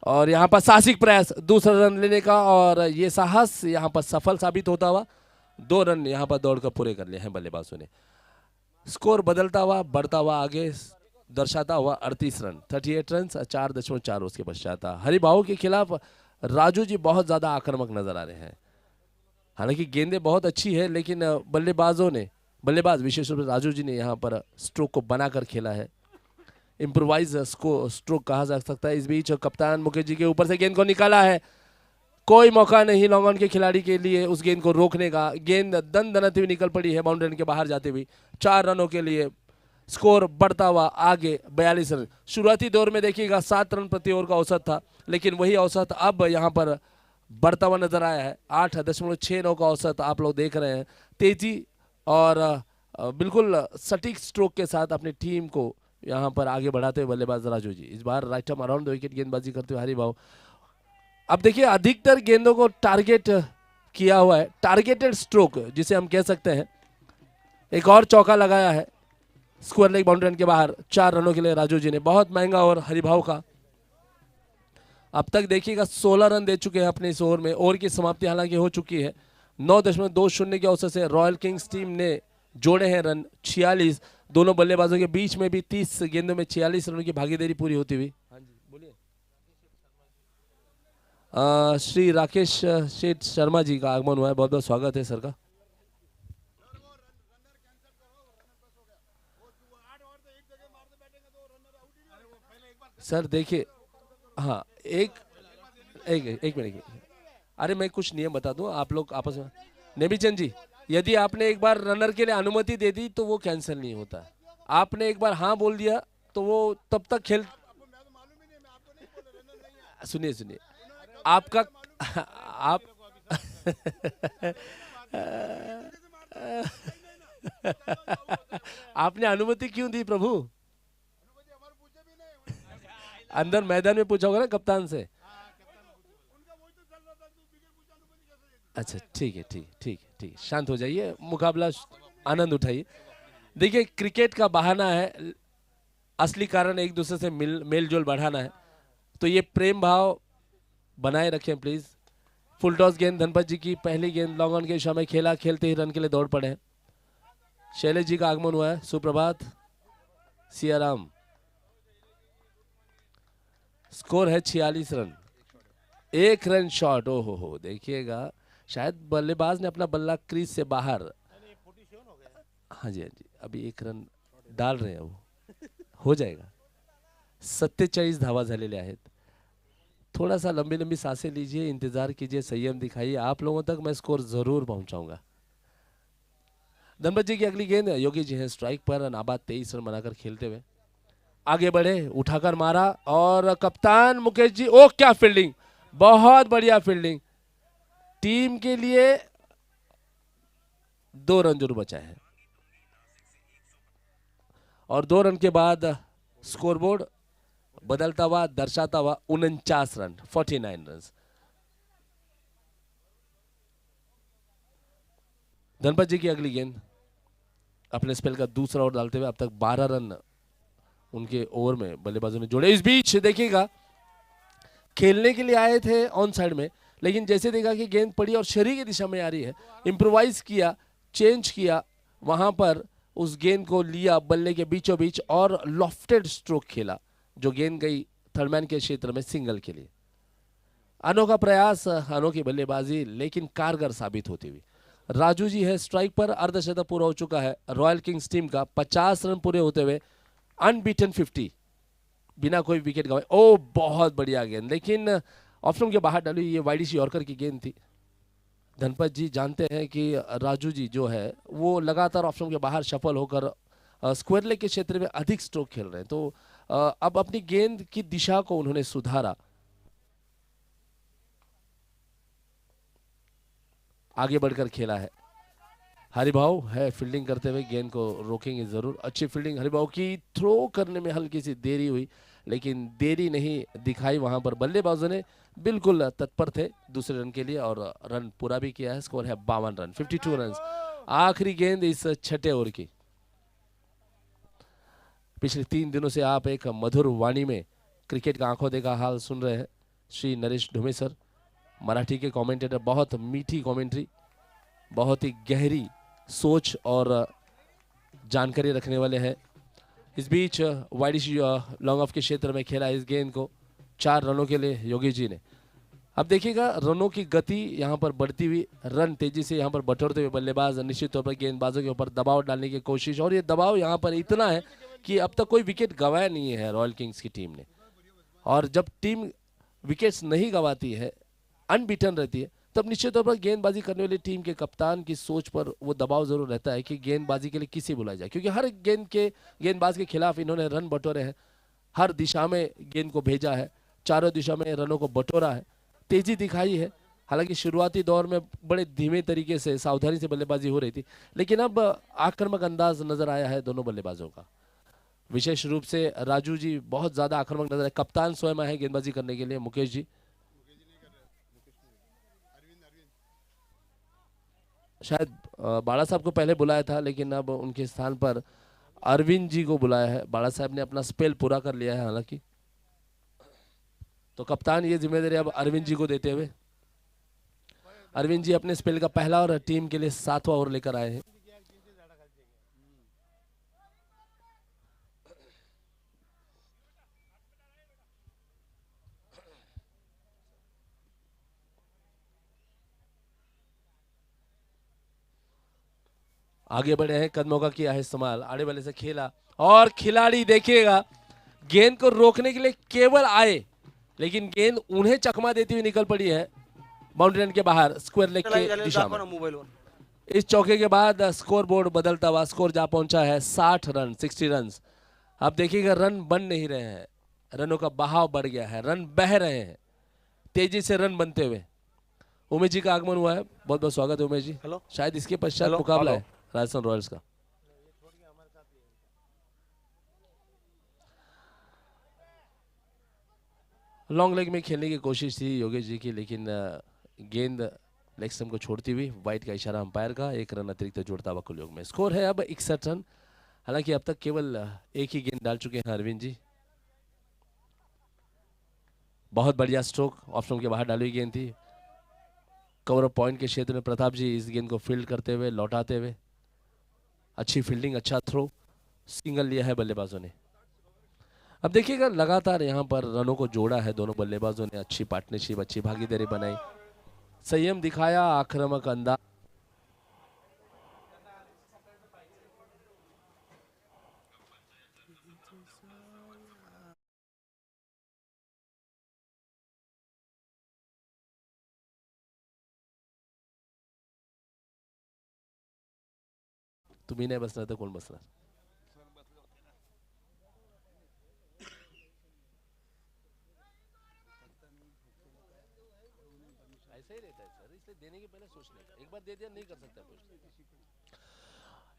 [SPEAKER 2] और यहाँ पर साहसिक प्रयास दूसरा रन लेने का, और ये साहस यहाँ पर सफल साबित होता हुआ 2 रन यहाँ पर दौड़कर पूरे कर लिए हैं बल्लेबाजों ने। स्कोर बदलता हुआ बढ़ता हुआ आगे दर्शाता हुआ 38 रन, 38 रन 4.4 उसके पश्चात। हरिभाऊ के खिलाफ राजू जी बहुत ज्यादा आक्रामक नजर आ रहे हैं। हालांकि गेंदें बहुत अच्छी है लेकिन बल्लेबाज विशेष रूप से राजू जी ने यहाँ पर स्ट्रोक को बनाकर खेला है। इम्प्रोवाइज स्ट्रोक कहा जा सकता है। इस बीच कप्तान मुकेश जी के ऊपर से गेंद को निकाला है, कोई मौका नहीं लॉन्ग ऑन के खिलाड़ी के लिए उस गेंद को रोकने का। गेंद दनदनाती हुई निकल पड़ी है बाउंड्री के बाहर जाते हुए। 4 रनों के लिए स्कोर बढ़ता हुआ आगे 42 रन। शुरुआती दौर में देखिएगा 7 रन प्रति ओवर का औसत था, लेकिन वही औसत अब यहाँ पर बढ़ता हुआ नजर आया है। 8.69 का औसत आप लोग देख रहे हैं। तेजी और बिल्कुल सटीक स्ट्रोक के साथ अपनी टीम को यहाँ पर आगे बढ़ाते हुए बल्लेबाज राजू जी। इस बार right arm around the wicket गेंदबाजी करते हुए हरिभाऊ। अब देखिए अधिकतर गेंदों को टारगेट किया हुआ है, टारगेटेड स्ट्रोक जिसे हम कह सकते हैं। एक और चौका लगाया है स्क्वायर लेग बाउंड्री के बाहर 4 रनों के लिए राजू जी ने। बहुत महंगा ओवर हरिभाऊ का। अब तक देखिएगा 16 रन दे चुके हैं अपने इस ओवर में। ओवर की समाप्ति हालांकि हो चुकी है। 9.20 के औसत से रॉयल किंग्स टीम ने जोड़े हैं रन 46। दोनों बल्लेबाजों के बीच में भी 30 गेंदों में 46 रनों की भागीदारी पूरी होती हुई। हाँ जी बोलिए। श्री राकेश शेठ शर्मा जी का आगमन हुआ है, बहुत बहुत स्वागत है सर का। सर देखिए, हाँ एक मिनट। अरे मैं कुछ नियम बता दूं, आप लोग आपस में। नेमीचंद जी, यदि आपने एक बार रनर के लिए अनुमति दे दी तो वो कैंसिल नहीं होता। आपने एक बार हाँ बोल दिया तो वो तब तक खेल। सुनिए आपका आप आपने अनुमति क्यों दी प्रभु? अंदर मैदान में पूछा होगा ना कप्तान से। अच्छा ठीक है, शांत हो जाइए, मुकाबला आनंद उठाइए। देखिए क्रिकेट का बहाना है, असली कारण एक दूसरे से मेल जोल बढ़ाना है, तो ये प्रेम भाव बनाए रखें प्लीज। फुल टॉस गेंद धनपत जी की पहली गेंद लॉन्ग ऑन के दिशा में खेला, खेलते ही रन के लिए दौड़ पड़े हैं। शैलेश जी का आगमन हुआ है, सुप्रभात सियाराम। स्कोर है 46 रन, 1 रन शॉट। ओहो हो, देखिएगा शायद बल्लेबाज ने अपना बल्ला क्रीज से बाहर। हाँ जी अभी 1 रन डाल रहे हैं, वो हो जाएगा। 47 धावा झालेले आहेत। थोड़ा सा लंबी सांसें लीजिए, इंतजार कीजिए, संयम दिखाइए, आप लोगों तक मैं स्कोर जरूर पहुंचाऊंगा। धनपत जी की अगली गेंद योगी जी है स्ट्राइक पर, नाबाद 23 रन बनाकर खेलते हुए आगे बढ़े, उठाकर मारा, और कप्तान मुकेश जी, ओ क्या फील्डिंग, बहुत बढ़िया फील्डिंग। टीम के लिए 2 रन जरूर बचा है, और 2 रन के बाद स्कोरबोर्ड बदलता हुआ दर्शाता हुआ 49 रन, 49 रन। धनपत जी की अगली गेंद अपने स्पेल का दूसरा ओवर डालते हुए अब तक 12 रन उनके ओवर में बल्लेबाजों ने जोड़े। इस बीच देखिएगा खेलने के लिए आए थे ऑन साइड में, लेकिन जैसे देखा कि गेंद पड़ी और शरीर की दिशा में आ रही है, इम्प्रोवाइज किया, चेंज किया, वहां पर उस गेंद को लिया बल्ले के बीचों बीच और लॉफ्टेड स्ट्रोक खेला, जो गेंद गई थर्डमैन के क्षेत्र में सिंगल के लिए। अनोखा प्रयास, अनोखी बल्लेबाजी, लेकिन कारगर साबित होती हुई। राजू जी है स्ट्राइक पर, अर्धशतक पूरा हो चुका है रॉयल किंग्स टीम का। 50 रन पूरे होते हुए अनबीटन 50 बिना कोई विकेट गंवाए। ओ बहुत बढ़िया गेंद, लेकिन ऑप्शन के बाहर डाली, ये वाइडिश यॉर्कर की गेंद थी। धनपत जी जानते हैं कि राजू जी जो है वो लगातार ऑप्शन के बाहर सफल होकर स्क्वायर लेग के क्षेत्र में अधिक स्ट्रोक खेल रहे हैं। तो अब अपनी गेंद की दिशा को उन्होंने सुधारा, आगे बढ़कर खेला है। हरिभाव है फील्डिंग करते हुए, गेंद को रोकेंगे जरूर। अच्छी फील्डिंग हरिभाव की, थ्रो करने में हल्की सी देरी हुई, लेकिन देरी नहीं दिखाई वहां पर। बल्लेबाजों ने बिल्कुल तत्पर थे दूसरे रन के लिए और रन पूरा भी किया है। स्कोर है 52 रन, 52 रन। आखिरी गेंद इस छठे ओवर की। पिछले 3 दिनों से आप एक मधुर वाणी में क्रिकेट का आंखों देखा हाल सुन रहे हैं। श्री नरेश ढुमे सर, मराठी के कमेंटेटर, बहुत मीठी कमेंट्री, बहुत ही गहरी सोच और जानकारी रखने वाले हैं। इस बीच वाइडिश लॉन्ग ऑफ के क्षेत्र में खेला इस गेंद को 4 रनों के लिए योगी जी ने। अब देखिएगा रनों की गति यहाँ पर बढ़ती हुई, रन तेजी से यहाँ पर बटोरते हुए बल्लेबाज निश्चित तौर पर गेंदबाजों के ऊपर दबाव डालने की कोशिश, और ये दबाव यहाँ पर इतना है कि अब तक कोई विकेट गंवाया नहीं है रॉयल किंग्स की टीम ने। और जब टीम विकेट्स नहीं गंवाती है, अनबीटन रहती है, तब निश्चित तौर पर गेंदबाजी करने वाली टीम के कप्तान की सोच पर वो दबाव जरूर रहता है कि गेंदबाजी के लिए किसे बुलाया जाए, क्योंकि हर गेंदबाज के खिलाफ इन्होंने रन बटोरे हैं, हर दिशा में गेंद को भेजा है, चारों दिशा में रनों को बटोरा है, तेजी दिखाई है। हालांकि शुरुआती दौर में बड़े धीमे तरीके से सावधानी से बल्लेबाजी हो रही थी, लेकिन अब आक्रामक अंदाज नजर आया है दोनों बल्लेबाजों का। विशेष रूप से राजू जी बहुत ज्यादा आक्रामक नजर है। कप्तान स्वयं है गेंदबाजी करने के लिए, मुकेश जी शायद बाड़ा साहब को पहले बुलाया था, लेकिन अब उनके स्थान पर अरविंद जी को बुलाया है। बाड़ा साहब ने अपना स्पेल पूरा कर लिया है हालांकि, तो कप्तान ये जिम्मेदारी अब अरविंद जी को देते हुए, अरविंद जी अपने स्पेल का पहला और टीम के लिए 7वां ओवर लेकर आए हैं। आगे बढ़े हैं, कदमों का किया है इस्तेमाल, आड़े वाले से खेला और खिलाड़ी देखिएगा गेंद को रोकने के लिए केवल आए, लेकिन गेंद उन्हें चकमा देती हुई निकल पड़ी है बाउंड्री लाइन के बाहर स्क्वायर लेग के दिशा में। इस चौके के बाद स्कोर बोर्ड बदलता हुआ स्कोर जा पहुंचा है 60 रन, 60 रन। अब देखिएगा रन बन नहीं रहे हैं, रनों का बहाव बढ़ गया है, रन बह रहे हैं, तेजी से रन बनते हुए। उमेश जी का आगमन हुआ है, बहुत बहुत स्वागत है उमेश जी। शायद इसके पश्चात मुकाबला है राजस्थान रॉयल्स का। लॉन्ग लेग में खेलने की कोशिश थी योगेश जी की, लेकिन गेंद लेग स्टंप को छोड़ती हुई वाइड का इशारा अंपायर का, 1 रन अतिरिक्त जोड़ता हुआ कुल योग में। स्कोर है अब 61 रन। हालांकि अब तक केवल एक ही गेंद डाल चुके हैं अरविंद जी। बहुत बढ़िया स्ट्रोक, ऑफ स्टंप के बाहर डाली हुई गेंद थी। कवर ऑफ पॉइंट के क्षेत्र में प्रताप जी इस गेंद को फील्ड करते हुए, लौटाते हुए, अच्छी फील्डिंग, अच्छा थ्रो, सिंगल लिया है बल्लेबाजों ने। अब देखिएगा लगातार यहाँ पर रनों को जोड़ा है दोनों बल्लेबाजों ने, अच्छी पार्टनरशिप, अच्छी भागीदारी बनाई, संयम दिखाया, आक्रामक अंदाज। तुम्ही नाही बसणार तर कोण बसणार? ऐसा ही रहता है सर, इसलिए देने के पहले सोचने का, एक बार दे दिया नहीं कर सकता कुछ।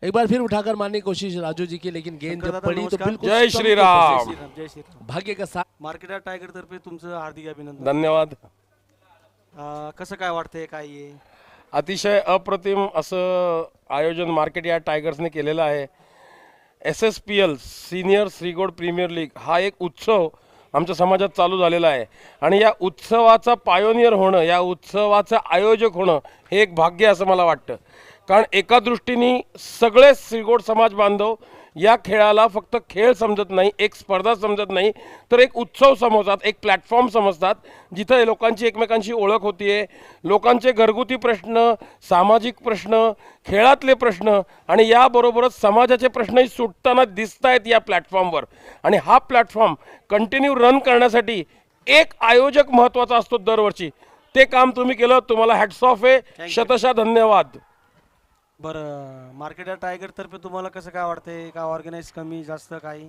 [SPEAKER 2] एक बार फिर उठाकर मारने की कोशिश राजू जी की, लेकिन गेंद जब पड़ी तो बिल्कुल
[SPEAKER 4] जय श्री राम,
[SPEAKER 1] जय श्रीराम।
[SPEAKER 2] भाग्य का साथ।
[SPEAKER 1] मार्केट टायगर तर्फे तुमचं हार्दिक अभिनंदन।
[SPEAKER 4] धन्यवाद।
[SPEAKER 1] कसं काय वाटतंय, काय आहे?
[SPEAKER 4] अतिशय अप्रतिम असं आयोजन मार्केट यार्ड टायगर्सने केलेलं आहे। SSPL senior Shrigod premier league हा एक उत्सव आमच्या समाजात चालू झालेला आहे, आणि या उत्सवाचा पायोनियर होणं, या उत्सवाचं आयोजक होणं हे एक भाग्य असं मला वाटतं। कारण एका दृष्टीने सगळे श्रीगोड समाज बांधव या खेळाला फक्त खेळ समजत नाही, एक स्पर्धा समजत नाही, तर एक उत्सव समजतात, एक प्लॅटफॉर्म समजतात, जिथे लोकांची एकमेकांशी ओळख होतीये, लोकांचे घरगुती प्रश्न, सामाजिक प्रश्न, खेळातले प्रश्न आणि याबरोबरच समाजाचे प्रश्नही सुटताना दिसत आहेत या प्लॅटफॉर्मवर। आणि हा प्लॅटफॉर्म कंटिन्यू रन करण्यासाठी एक आयोजक महत्त्वाचा असतो दरवर्षी, ते काम तुम्ही केलं, तुम्हाला हॅट्स ऑफ आहे, शतशः धन्यवाद।
[SPEAKER 1] बरं मार्केट या टायगर तर्फे तुम्हाला कसं काय वाटतंय का ऑर्गनाईज कमी जास्त काही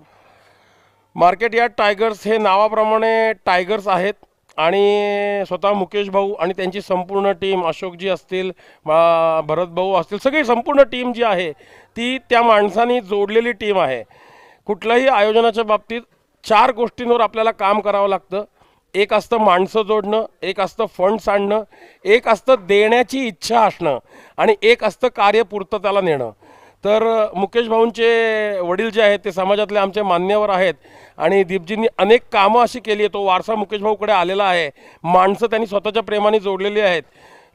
[SPEAKER 4] मार्केट यार्ड टायगर्स हे नावाप्रमाणे टायगर्स आहेत आणि स्वतः मुकेश भाऊ आणि त्यांची संपूर्ण टीम अशोकजी असतील भरत भाऊ असतील सगळी संपूर्ण टीम जी आहे ती त्या माणसांनी जोडलेली टीम आहे. कुठल्याही आयोजनाच्या बाबतीत 4 गोष्टींवर आपल्याला काम करावं लागतं. एक असतं माणसं जोडणं, एक असतं फंड्स आणणं, एक असतं देण्याची इच्छा असणं आणि एक असतं कार्यपूर्तताला नेणं. तर मुकेश भाऊंचे वडील जे आहेत ते समाजातले आमचे मान्यवर आहेत आणि दीपजींनी अनेक कामं अशी केली आहे. तो वारसा मुकेश भाऊकडे आलेला आहे. माणसं त्यांनी स्वतःच्या प्रेमाने जोडलेली आहेत.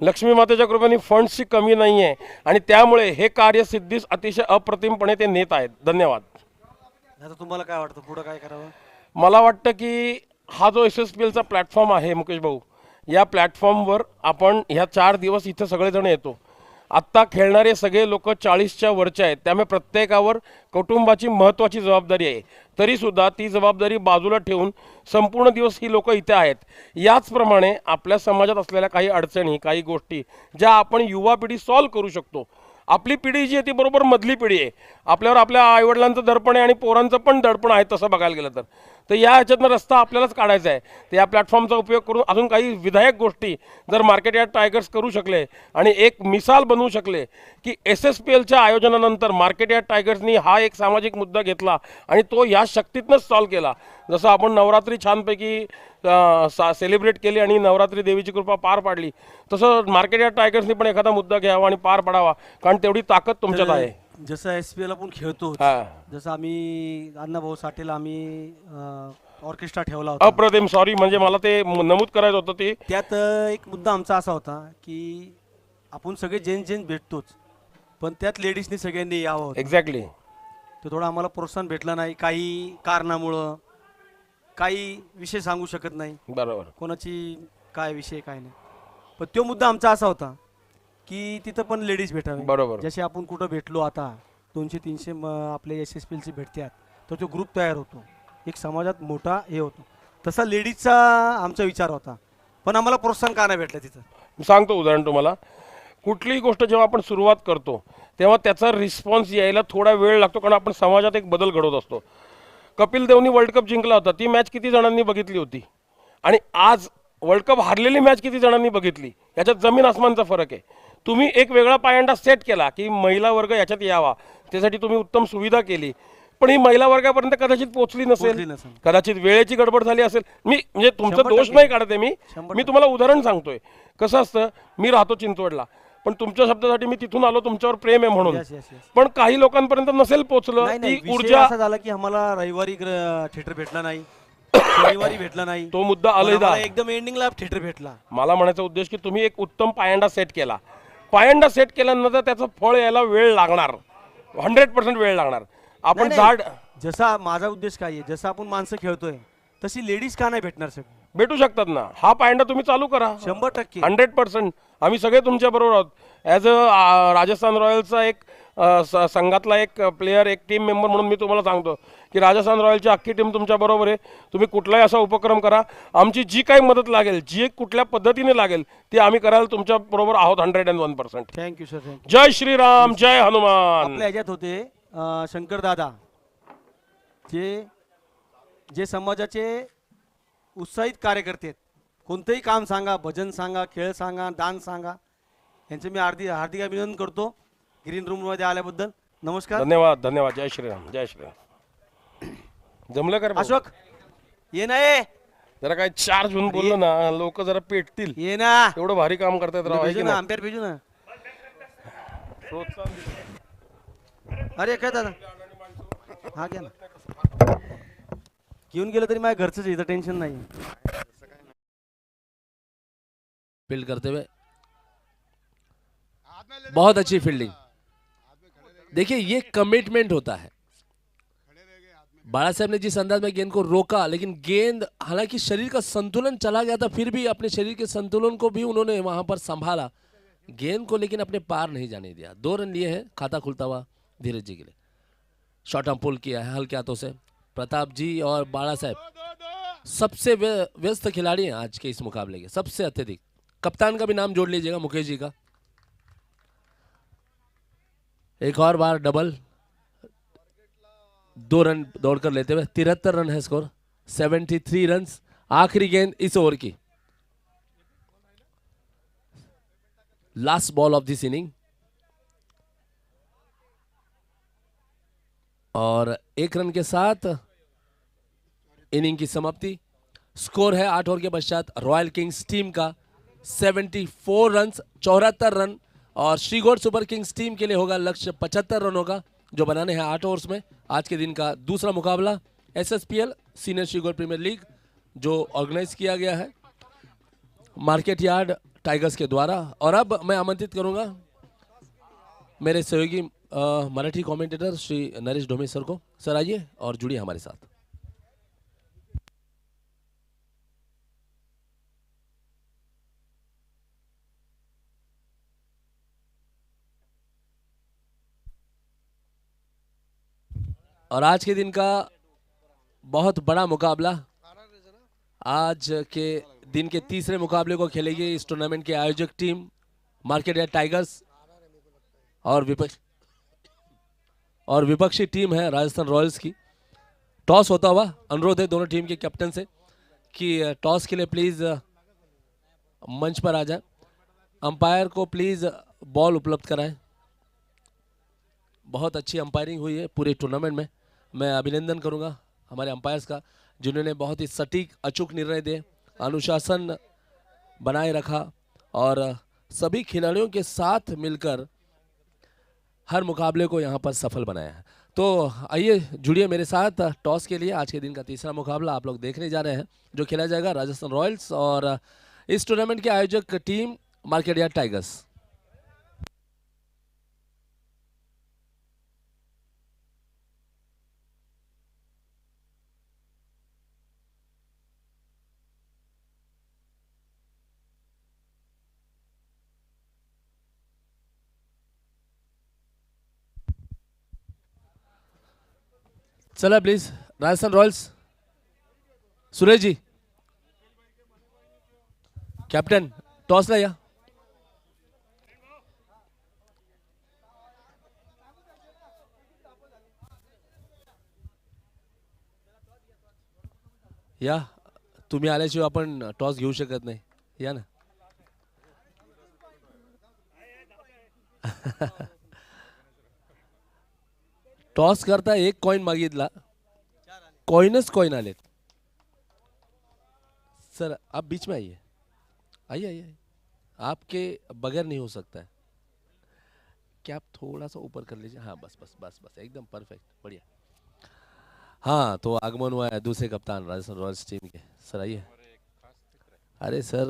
[SPEAKER 4] लक्ष्मी मातेच्या कृपेने फंड्सची कमी नाही आहे आणि त्यामुळे हे कार्य सिद्धीस अतिशय अप्रतिमपणे ते नेत आहेत. धन्यवाद.
[SPEAKER 1] आता तुम्हाला काय वाटतं पुढं काय करावं?
[SPEAKER 4] मला वाटतं की हा जो SSPLचा प्लॅटफॉर्म आहे मुकेश भाऊ, या प्लॅटफॉर्मवर आपण ह्या 4 दिवस इथं सगळेजण येतो. आत्ता खेळणारे सगळे लोक 40च्या वरचे आहेत. त्यामुळे प्रत्येकावर कुटुंबाची महत्त्वाची जबाबदारी आहे. तरीसुद्धा ती जबाबदारी बाजूला ठेवून संपूर्ण दिवस ही लोक इथे आहेत. याचप्रमाणे आपल्या समाजात असलेल्या काही अडचणी, काही गोष्टी ज्या आपण युवा पिढी सॉल्व करू शकतो. आपली पिढी जी आहे ती बरोबर मधली पिढी आहे. आपल्यावर आपल्या आईवडिलांचं दडपण आहे आणि पोरांचं पण दडपण आहे तसं बघायला गेलं तर या ह्याच्यातनं रस्ता आपल्यालाच काढायचा आहे. तर या प्लॅटफॉर्मचा उपयोग करून अजून काही विधायक गोष्टी जर मार्केट यार्ड टायगर्स करू शकले आणि एक मिसाल बनवू शकले की SSPLच्या आयोजनानंतर मार्केट यार्ड टायगर्सनी हा एक सामाजिक मुद्दा घेतला आणि तो या शक्तीतनंच सॉल्व केला. जसं आपण नवरात्री छानपैकी सेलिब्रेट केली आणि नवरात्री देवीची कृपा पार पाडली, तसं मार्केट यार्ड टायगर्सनी पण एखादा मुद्दा घ्यावा आणि पार पाडावा, कारण तेवढी ताकद तुमच्यात आहे.
[SPEAKER 1] जसं SPL आपण खेळतो,
[SPEAKER 4] हा.
[SPEAKER 1] जसं आम्ही अण्णाभाऊ साठेला आम्ही ऑर्केस्ट्रा ठेवला होता.
[SPEAKER 4] अप्रतिम. सॉरी, म्हणजे मला ते नमूद करायचं होतं. ते
[SPEAKER 1] त्यात एक मुद्दा आमचा असा होता की आपण सगळे जेंट्स भेटतोच, पण त्यात लेडीजनी सगळ्यांनी यावं होतं.
[SPEAKER 4] एक्झॅक्टली.
[SPEAKER 1] तर थोडं आम्हाला प्रोत्साहन भेटलं नाही काही कारणामुळं. काही विषय सांगू शकत नाही
[SPEAKER 4] बरोबर.
[SPEAKER 1] कोणाची काय विषय काय नाही, पण तो मुद्दा आमचा असा होता की तिथं पण लेडीज भेटावे.
[SPEAKER 4] बरोबर.
[SPEAKER 1] जसे आपण कुठं भेटलो आता 200-300 आपले SSPLचे भेटतात, तर तो ग्रुप तयार होतो, एक समाजात मोठा हे होतो. तसा लेडीजचा आमचा विचार होता, पण आम्हाला प्रोत्साहन का नाही भेटलं तिथं.
[SPEAKER 4] मी सांगतो उदाहरण तुम्हाला. कुठलीही गोष्ट जेव्हा आपण सुरुवात करतो तेव्हा त्याचा रिस्पॉन्स यायला थोडा वेळ लागतो, कारण आपण समाजात एक बदल घडवत असतो. कपिल देवनी वर्ल्ड कप जिंकला होता, ती मॅच किती जणांनी बघितली होती आणि आज वर्ल्ड कप हारलेली मॅच किती जणांनी बघितली, याच्यात जमीन आसमानचा फरक आहे. तुम्ही एक वेगळा पायंडा सेट केला की महिला वर्ग याच्यात यावा, त्यासाठी तुम्ही उत्तम सुविधा केली, पण ही महिला वर्गापर्यंत कदाचित पोहोचली नसेल, कदाचित वेळेची गडबड झाली असेल. मी म्हणजे तुमचा दोष नाही काढत आहे, मी तुम्हाला उदाहरण सांगतोय. कसं असतं, मी राहतो चिंचवडला, पण तुमच्या शब्दासाठी मी तिथून आलो, तुमच्यावर प्रेम आहे म्हणून. पण काही लोकांपर्यंत नसेल पोहोचलं, ती ऊर्जा.
[SPEAKER 1] असं झालं की आम्हाला रविवारी थिएटर भेटला नाही, शनिवारी भेटला नाही,
[SPEAKER 4] तो मुद्दा अलैदा.
[SPEAKER 1] एकदम एंडिंगला थिएटर भेटला.
[SPEAKER 4] मला म्हणायचा उद्देश की तुम्ही एक उत्तम पायंडा सेट केला. पायंडा सेट केल्यानंतर त्याचं फळ यायला वेळ लागणार, 100% वेळ लागणार. आपण झाड,
[SPEAKER 1] जसा माझा उद्देश काय आहे, जसं आपण माणसं खेळतोय तशी लेडीज का नाही भेटणार सर?
[SPEAKER 4] भेटू शकतात ना. हा पायंडा तुम्ही चालू करा.
[SPEAKER 1] 100%.
[SPEAKER 4] 100%. आम्ही सगळे तुमच्या बरोबर आहोत. ॲज अ राजस्थान रॉयल्सचा एक संघातला एक प्लेयर, एक टीम मेंबर म्हणून मी तुम्हाला सांगतो की राजस्थान रॉयलची अख्खी टीम तुमच्या बरोबर आहे. तुम्ही कुठलाही असा उपक्रम करा, आमची जी काही मदत लागेल, जी कुठल्या पद्धतीने लागेल ती आम्ही करायला तुमच्या बरोबर आहोत 101%.
[SPEAKER 1] Thank you sir, thank you.
[SPEAKER 4] जय श्रीराम, जय हनुमान.
[SPEAKER 1] आपल्या ह्याच्यात होते शंकर दादा, जे समाजाचे उत्साहित कार्यकर्ते आहेत. कोणतंही काम सांगा, भजन सांगा, खेळ सांगा, दान सांगा, यांचे मी हार्दिक अभिनंदन करतो ग्रीन रूममध्ये आल्याबद्दल. नमस्कार.
[SPEAKER 4] धन्यवाद. धन्यवाद. जय श्रीराम, जय श्रीराम. जमलं कर
[SPEAKER 1] अशोक, ये ना, ये
[SPEAKER 4] जरा काय चार्ज होऊन बोललो ना, लोक जरा पेटतील.
[SPEAKER 1] ये ना,
[SPEAKER 4] एवढं भारी काम करतायत राव.
[SPEAKER 1] भेजू ना, आंब्यार भेजू ना. अरे काय दादा, हा घ्या ना, घेऊन गेलं तरी माझ्या घरचंच इथं, टेन्शन नाही.
[SPEAKER 2] फील्ड करते हुए बहुत अच्छी फील्डिंग. देखिए ये कमिटमेंट होता है. बाला साहब ने जिस अंदाज में गेंद को रोका, लेकिन गेंद हालांकि शरीर का संतुलन चला गया था, फिर भी अपने शरीर के संतुलन को भी उन्होंने वहां पर संभाला गेंद को, लेकिन अपने पार नहीं जाने दिया. 2 रन लिए हैं, खाता खुलता हुआ धीरज जी के लिए. शॉर्ट आर्म पुल किया है हल्के हाथों से. प्रताप जी और बाला साहब सबसे व्यस्त खिलाड़ी हैं आज के इस मुकाबले के, सबसे अत्यधिक. कप्तान का भी नाम जोड़ लीजिएगा, मुकेश जी का. एक और बार डबल, 2 रन दौड़कर लेते हुए 73 रन है स्कोर, 73 रन। आखिरी गेंद इस ओवर की, last ball of this inning, और 1 रन के साथ इनिंग की समाप्ति। स्कोर है 8 ओवर के पश्चात रॉयल किंग्स टीम का 74 रन, 74 रन, और श्रीगोड़ सुपर किंग्स टीम के लिए होगा लक्ष्य 75 रनों का, जो बनाने हैं 8 ओवर्स में। आज के दिन का दूसरा मुकाबला SSPL senior Shrigod premier league जो ऑर्गेनाइज किया गया है मार्केट यार्ड टाइगर्स के द्वारा। और अब मैं आमंत्रित करूंगा मेरे सहयोगी मराठी कमेंटेटर श्री नरेश ढोमे सर को। सर आइए और जुड़िए हमारे साथ। और आज के दिन का बहुत बड़ा मुकाबला, आज के दिन के तीसरे मुकाबले को खेलेगी इस टूर्नामेंट के आयोजक टीम मार्केट यार्ड टाइगर्स, और विपक्षी टीम है राजस्थान रॉयल्स की। टॉस होता हुआ अनुरोध है दोनों टीम के कैप्टन से कि टॉस के लिए प्लीज मंच पर आ जाए, अंपायर को प्लीज बॉल उपलब्ध कराएं। बहुत अच्छी अंपायरिंग हुई है पूरे टूर्नामेंट में। मैं अभिनंदन करूंगा हमारे अंपायर्स का, जिन्होंने बहुत ही सटीक अचूक निर्णय दिए, अनुशासन बनाए रखा और सभी खिलाड़ियों के साथ मिलकर हर मुकाबले को यहां पर सफल बनाया है। तो आइए जुड़िए मेरे साथ टॉस के लिए। आज के दिन का तीसरा मुकाबला आप लोग देखने जा रहे हैं, जो खेला जाएगा राजस्थान रॉयल्स और इस टूर्नामेंट के आयोजक टीम मार्केट यार्ड टाइगर्स। चला please Rajasthan Royals, Suresh ji captain toss ला या तुम्ही आल्याशिवाय आपण टॉस घेऊ शकत नाही, या ना. टॉस करता एक कॉइन मागितला, कॉइनच कॉइन आलेत. सर आप बीच में आइए, आइए आइए, आपके बगैर नहीं हो सकता है. क्या आप थोड़ा सा ऊपर कर लीजिए. हाँ बस बस बस बस एकदम परफेक्ट, बढ़िया. हाँ तो आगमन हुआ है दूसरे कप्तान राजस्थान रॉयल्स टीम के. सर आइए. अरे सर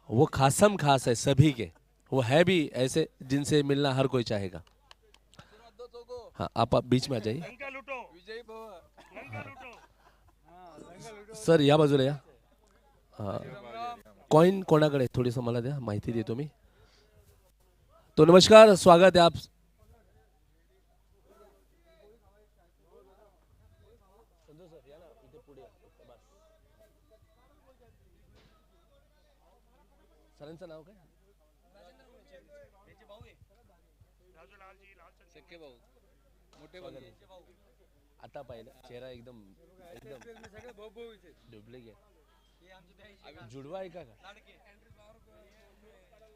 [SPEAKER 2] वो खासम खास है सभी के, वो है भी ऐसे जिनसे मिलना हर कोई चाहेगा. हाँ आप बीच में आ जाइए. सर या बाजूला या. कॉइन कोणाकडे थोडीस मला द्या, माहिती देतो मी. तो नमस्कार, स्वागत है आप. सरांचं नाव काय? आता पाहिलं चेहरा एकदम डुप्लिकेट. जुडवा आहे का?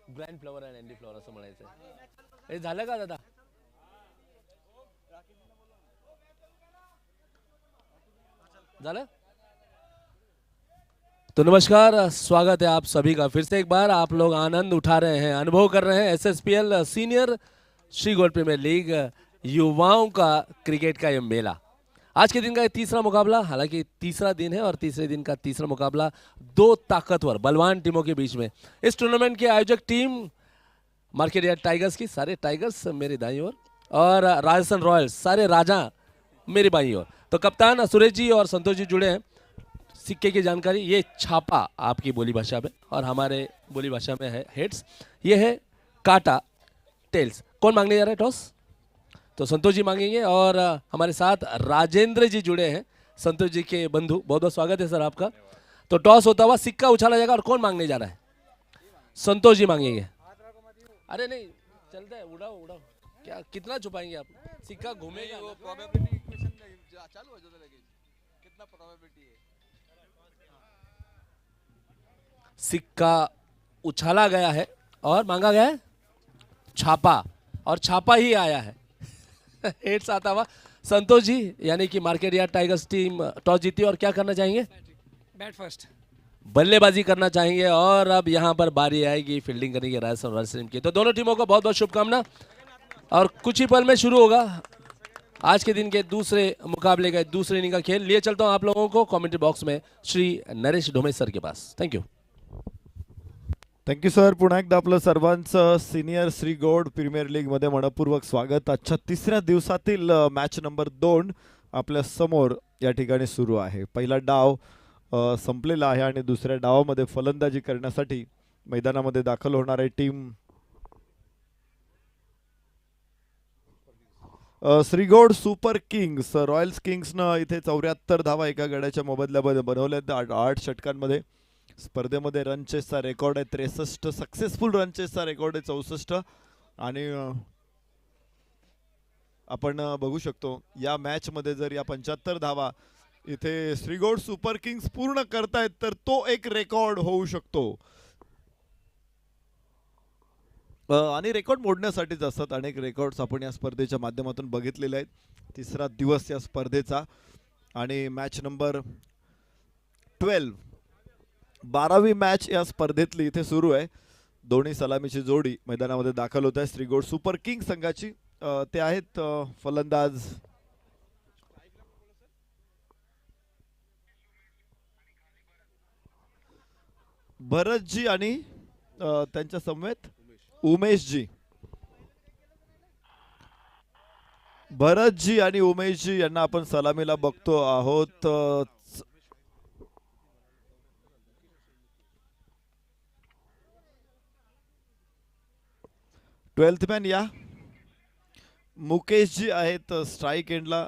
[SPEAKER 2] ग्रँड फ्लॉवर आणि अँडी फ्लॉवर असं म्हणायचं. हे झालं का दादा? झालं? तो नमस्कार, स्वागत है आप सभी का फिर से एक बार. आप लोग आनंद उठा रहे हैं, अनुभव कर रहे हैं SSPL senior Shrigod premier league युवाओं का क्रिकेट का ये मेला. आज के दिन का ये तीसरा मुकाबला, हालांकि तीसरा दिन है और तीसरे दिन का तीसरा मुकाबला दो ताकतवर बलवान टीमों के बीच में. इस टूर्नामेंट के आयोजक टीम मार्केट यार्ड टाइगर्स की, सारे टाइगर्स मेरे दाईं ओर, और राजस्थान रॉयल्स सारे राजा मेरे बाईं ओर. तो कप्तान सुरेश जी और संतोष जी जुड़े हैं. सिक्के की जानकारी, ये छापा आपकी बोली भाषा में और हमारे बोली भाषा में है हेड्स, ये है काटा टेल्स. कौन मांगने जा रहा है टॉस? तो संतोष जी मांगेंगे. और हमारे साथ राजेंद्र जी जुड़े हैं, संतोष जी के बंधु. बहुत बहुत स्वागत है सर आपका. तो टॉस होता हुआ सिक्का उछाला जाएगा और कौन मांगने जा रहा है? संतोष जी मांगेंगे. अरे नहीं चलता है, उड़ाओ उड़ाओ. क्या कितना छुपाएंगे आप? सिक्का घूमेगा
[SPEAKER 5] वो
[SPEAKER 2] ना?
[SPEAKER 5] प्रोबेबिलिटी इक्वेशन चालू हो जाता लगेच कितना प्रोबेबिलिटी है.
[SPEAKER 2] सिक्का उछाला गया है और मांगा गया है छापा, और छापा ही आया है. हेड्स आता हुआ संतोष जी, यानी कि market yard tigers team toss जीती और क्या करना चाहेंगे?
[SPEAKER 6] Bat first.
[SPEAKER 2] बल्लेबाजी करना चाहेंगे और अब यहाँ पर बारी आएगी फील्डिंग करने की राजस्थान रॉयल्स टीम की. तो दोनों टीमों को बहुत बहुत शुभकामना और कुछ ही पल में शुरू होगा आज के दिन के दूसरे मुकाबले का दूसरे इनिंग का खेल. लिए चलता हूँ आप लोगों को कमेंट्री बॉक्स में श्री नरेश ढोमे सर के पास. थँक्यू.
[SPEAKER 7] Thank you sir. पुन्हा एकदा आपलं सर्वांचं सिनियर श्रीगौड प्रीमियर लीगमध्ये मनपूर्वक स्वागत. आजच्या तिसऱ्या दिवसातील मॅच नंबर 2 आपल्या समोर या ठिकाणी सुरू आहे. पहिला डाव संपलेला आहे आणि दुसऱ्या डावामध्ये फलंदाजी करण्यासाठी मैदानामध्ये दाखल होणारी टीम श्रीगौड सुपर किंग्स. रॉयल्स किंग्सनं इथे 74 धावा एका गड्याच्या मोबदल्यामध्ये बनवल्यात. 8 षटकांमध्ये स्पर्धेमध्ये रन चेसचा रेकॉर्ड आहे 63. सक्सेसफुल रन चेसचा रेकॉर्ड आहे 64. आणि आपण बघू शकतो या मॅच मध्ये जर या 75 धावा इथे श्रीगौड सुपर किंग्स पूर्ण करतायत तर तो एक रेकॉर्ड होऊ शकतो. आणि रेकॉर्ड मोडण्यासाठीच असतात अनेक रेकॉर्ड्स आपण या स्पर्धेच्या माध्यमातून बघितलेले आहेत. तिसरा दिवस या स्पर्धेचा आणि मॅच नंबर 12 12वी मॅच या स्पर्धेतली इथे सुरू आहे. दोन्ही सलामीची जोडी मैदानामध्ये दाखल होत आहे श्रीगौड सुपर किंग्स संघाची. ते आहेत फलंदाज भरतजी आणि त्यांच्या समवेत उमेशजी. भरतजी आणि उमेशजी यांना आपण सलामीला बघतो आहोत. 12th मॅन या मुकेशजी आहेत स्ट्राइक एंडला.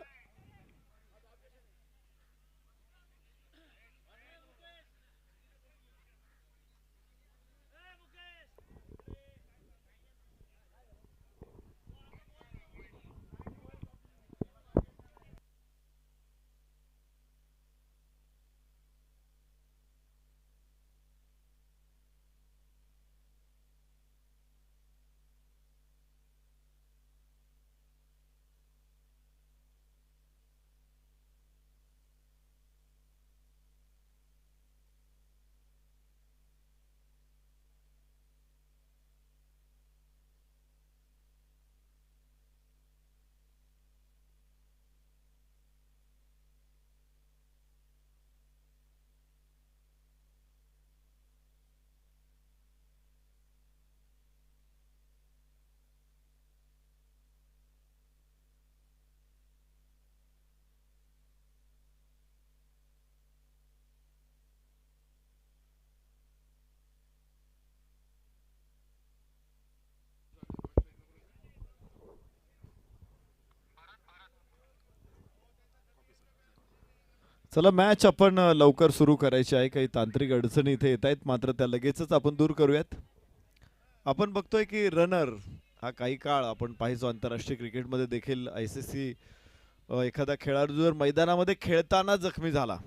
[SPEAKER 7] चला मॅच आपण लवकर सुरू करायची आहे. काही तांत्रिक अडचणी इथे येत आहेत मात्र त्या लगेचच आपण दूर करूयात. आपण बघतोय की रनर हा काही काळ आपण पाहिजो आंतरराष्ट्रीय क्रिकेटमध्ये देखील आयसीसी एखादा खेळाडू जर मैदानामध्ये खेळताना जखमी झाला,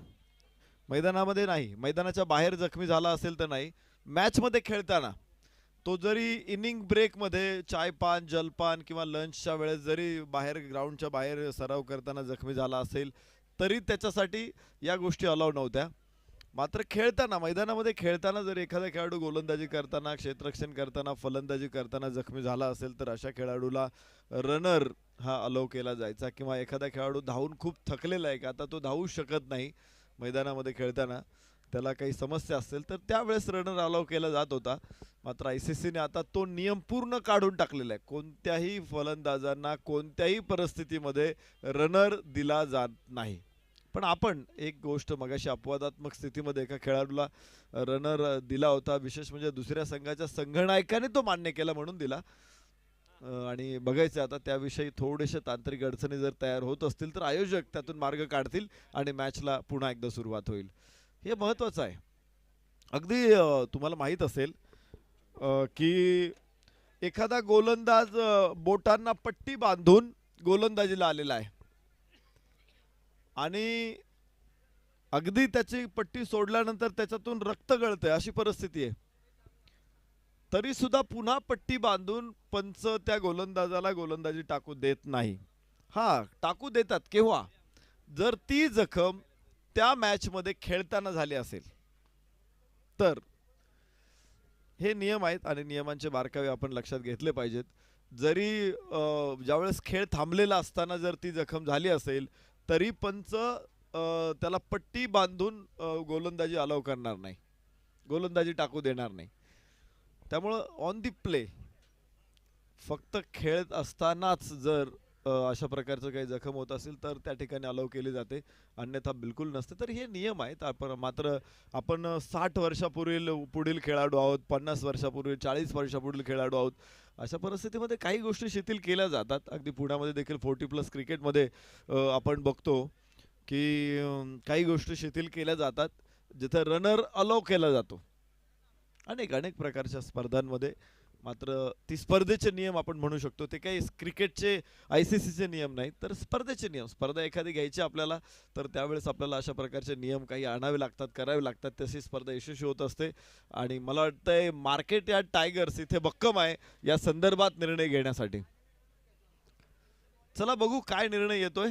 [SPEAKER 7] मैदानामध्ये नाही मैदानाच्या बाहेर जखमी झाला असेल तर नाही, मॅचमध्ये खेळताना तो जरी इनिंग ब्रेकमध्ये चायपान जलपान किंवा लंचच्या वेळेस जरी बाहेर ग्राउंडच्या बाहेर सराव करताना जखमी झाला असेल तरी त्याच्यासाठी या गोष्टी अलाउ नव्हत्या. मात्र खेळताना मैदानामध्ये खेळताना जर एखादा खेळाडू गोलंदाजी करताना क्षेत्ररक्षण करताना फलंदाजी करताना जखमी झाला असेल तर अशा खेळाडूला रनर हा अलाउ केला जायचा. किंवा एखादा खेळाडू धावून खूप थकलेला आहे का आता तो धावू शकत नाही मैदानामध्ये खेळताना, त्याला काही समस्या असेल तर त्यावेळेस रनर अलाउ केला जात होता. मात्र आयसीसीने आता तो नियम पूर्ण काढून टाकलेला आहे. कोणत्याही फलंदाजांना कोणत्याही परिस्थितीमध्ये रनर दिला जात नाही. पण आपण एक गोष्ट मगाशी अपवादात्मक स्थितीमध्ये एका खेळाडूला रनर दिला होता, विशेष म्हणजे दुसऱ्या संघाच्या संघनायकाने तो मान्य केला म्हणून दिला. आणि बघायचं आता त्याविषयी थोडेसे तांत्रिक अडचणी जर तयार होत असतील तर आयोजक त्यातून मार्ग काढतील आणि मॅचला पुन्हा एकदा सुरुवात होईल. हे महत्त्वाचं आहे. अगदी तुम्हाला माहीत असेल की एखादा गोलंदाज बोटांना पट्टी बांधून गोलंदाजीला आलेला आहे आणि अगदी त्याची पट्टी सोडल्यानंतर त्याच्यातून रक्त गळतंय अशी परिस्थिती आहे, तरी सुद्धा पुन्हा पट्टी बांधून पंच त्या गोलंदाजाला गोलंदाजी टाकू देत नाही. हा, टाकू देतात केव्हा, जर ती जखम त्या मॅच मध्ये खेळताना झाली असेल तर. हे नियम आहेत आणि नियमांचे बारकावे आपण लक्षात घेतले पाहिजेत. जरी ज्यावेळेस खेळ थांबलेला असताना जर ती जखम झाली असेल तरी पंच त्याला पट्टी बांधून गोलंदाजी अलाव करणार नाही, गोलंदाजी टाकू देणार नाही. त्यामुळं ऑन दी प्ले फक्त खेळत असतानाच जर अशा प्रकारचं काही जखम होत असेल तर त्या ठिकाणी अलाव केली जाते, अन्यथा बिलकुल नसते. तर हे नियम आहेत. मात्र आपण 60 वर्षापुढील खेळाडू आहोत, 50 वर्षापूर्वी 40 वर्षापुढील खेळाडू आहोत. अशा परिस्थितीमध्ये काही गोष्टी शिथिल केल्या जातात. अगदी पुण्यामध्ये देखील 40+ क्रिकेटमध्ये आपण बघतो की काही गोष्टी शिथिल केल्या जातात, जिथे रनर अलाव केला जातो अनेक प्रकारच्या स्पर्धांमध्ये. मात्र ती स्पर्धेचे नियम आपण म्हणू शकतो, ते काही क्रिकेटचे ICCचे नियम नाहीत, तर स्पर्धेचे नियम. स्पर्धा एखादी घ्यायची आपल्याला तर त्यावेळेस आपल्याला अशा प्रकारचे नियम काही आणावे लागतात, करावे लागतात, तशी स्पर्धा यशस्वी होत असते. आणि मला वाटतंय मार्केट यार्ड टायगर्स इथे भक्कम आहे या संदर्भात निर्णय घेण्यासाठी. चला बघू काय निर्णय येतोय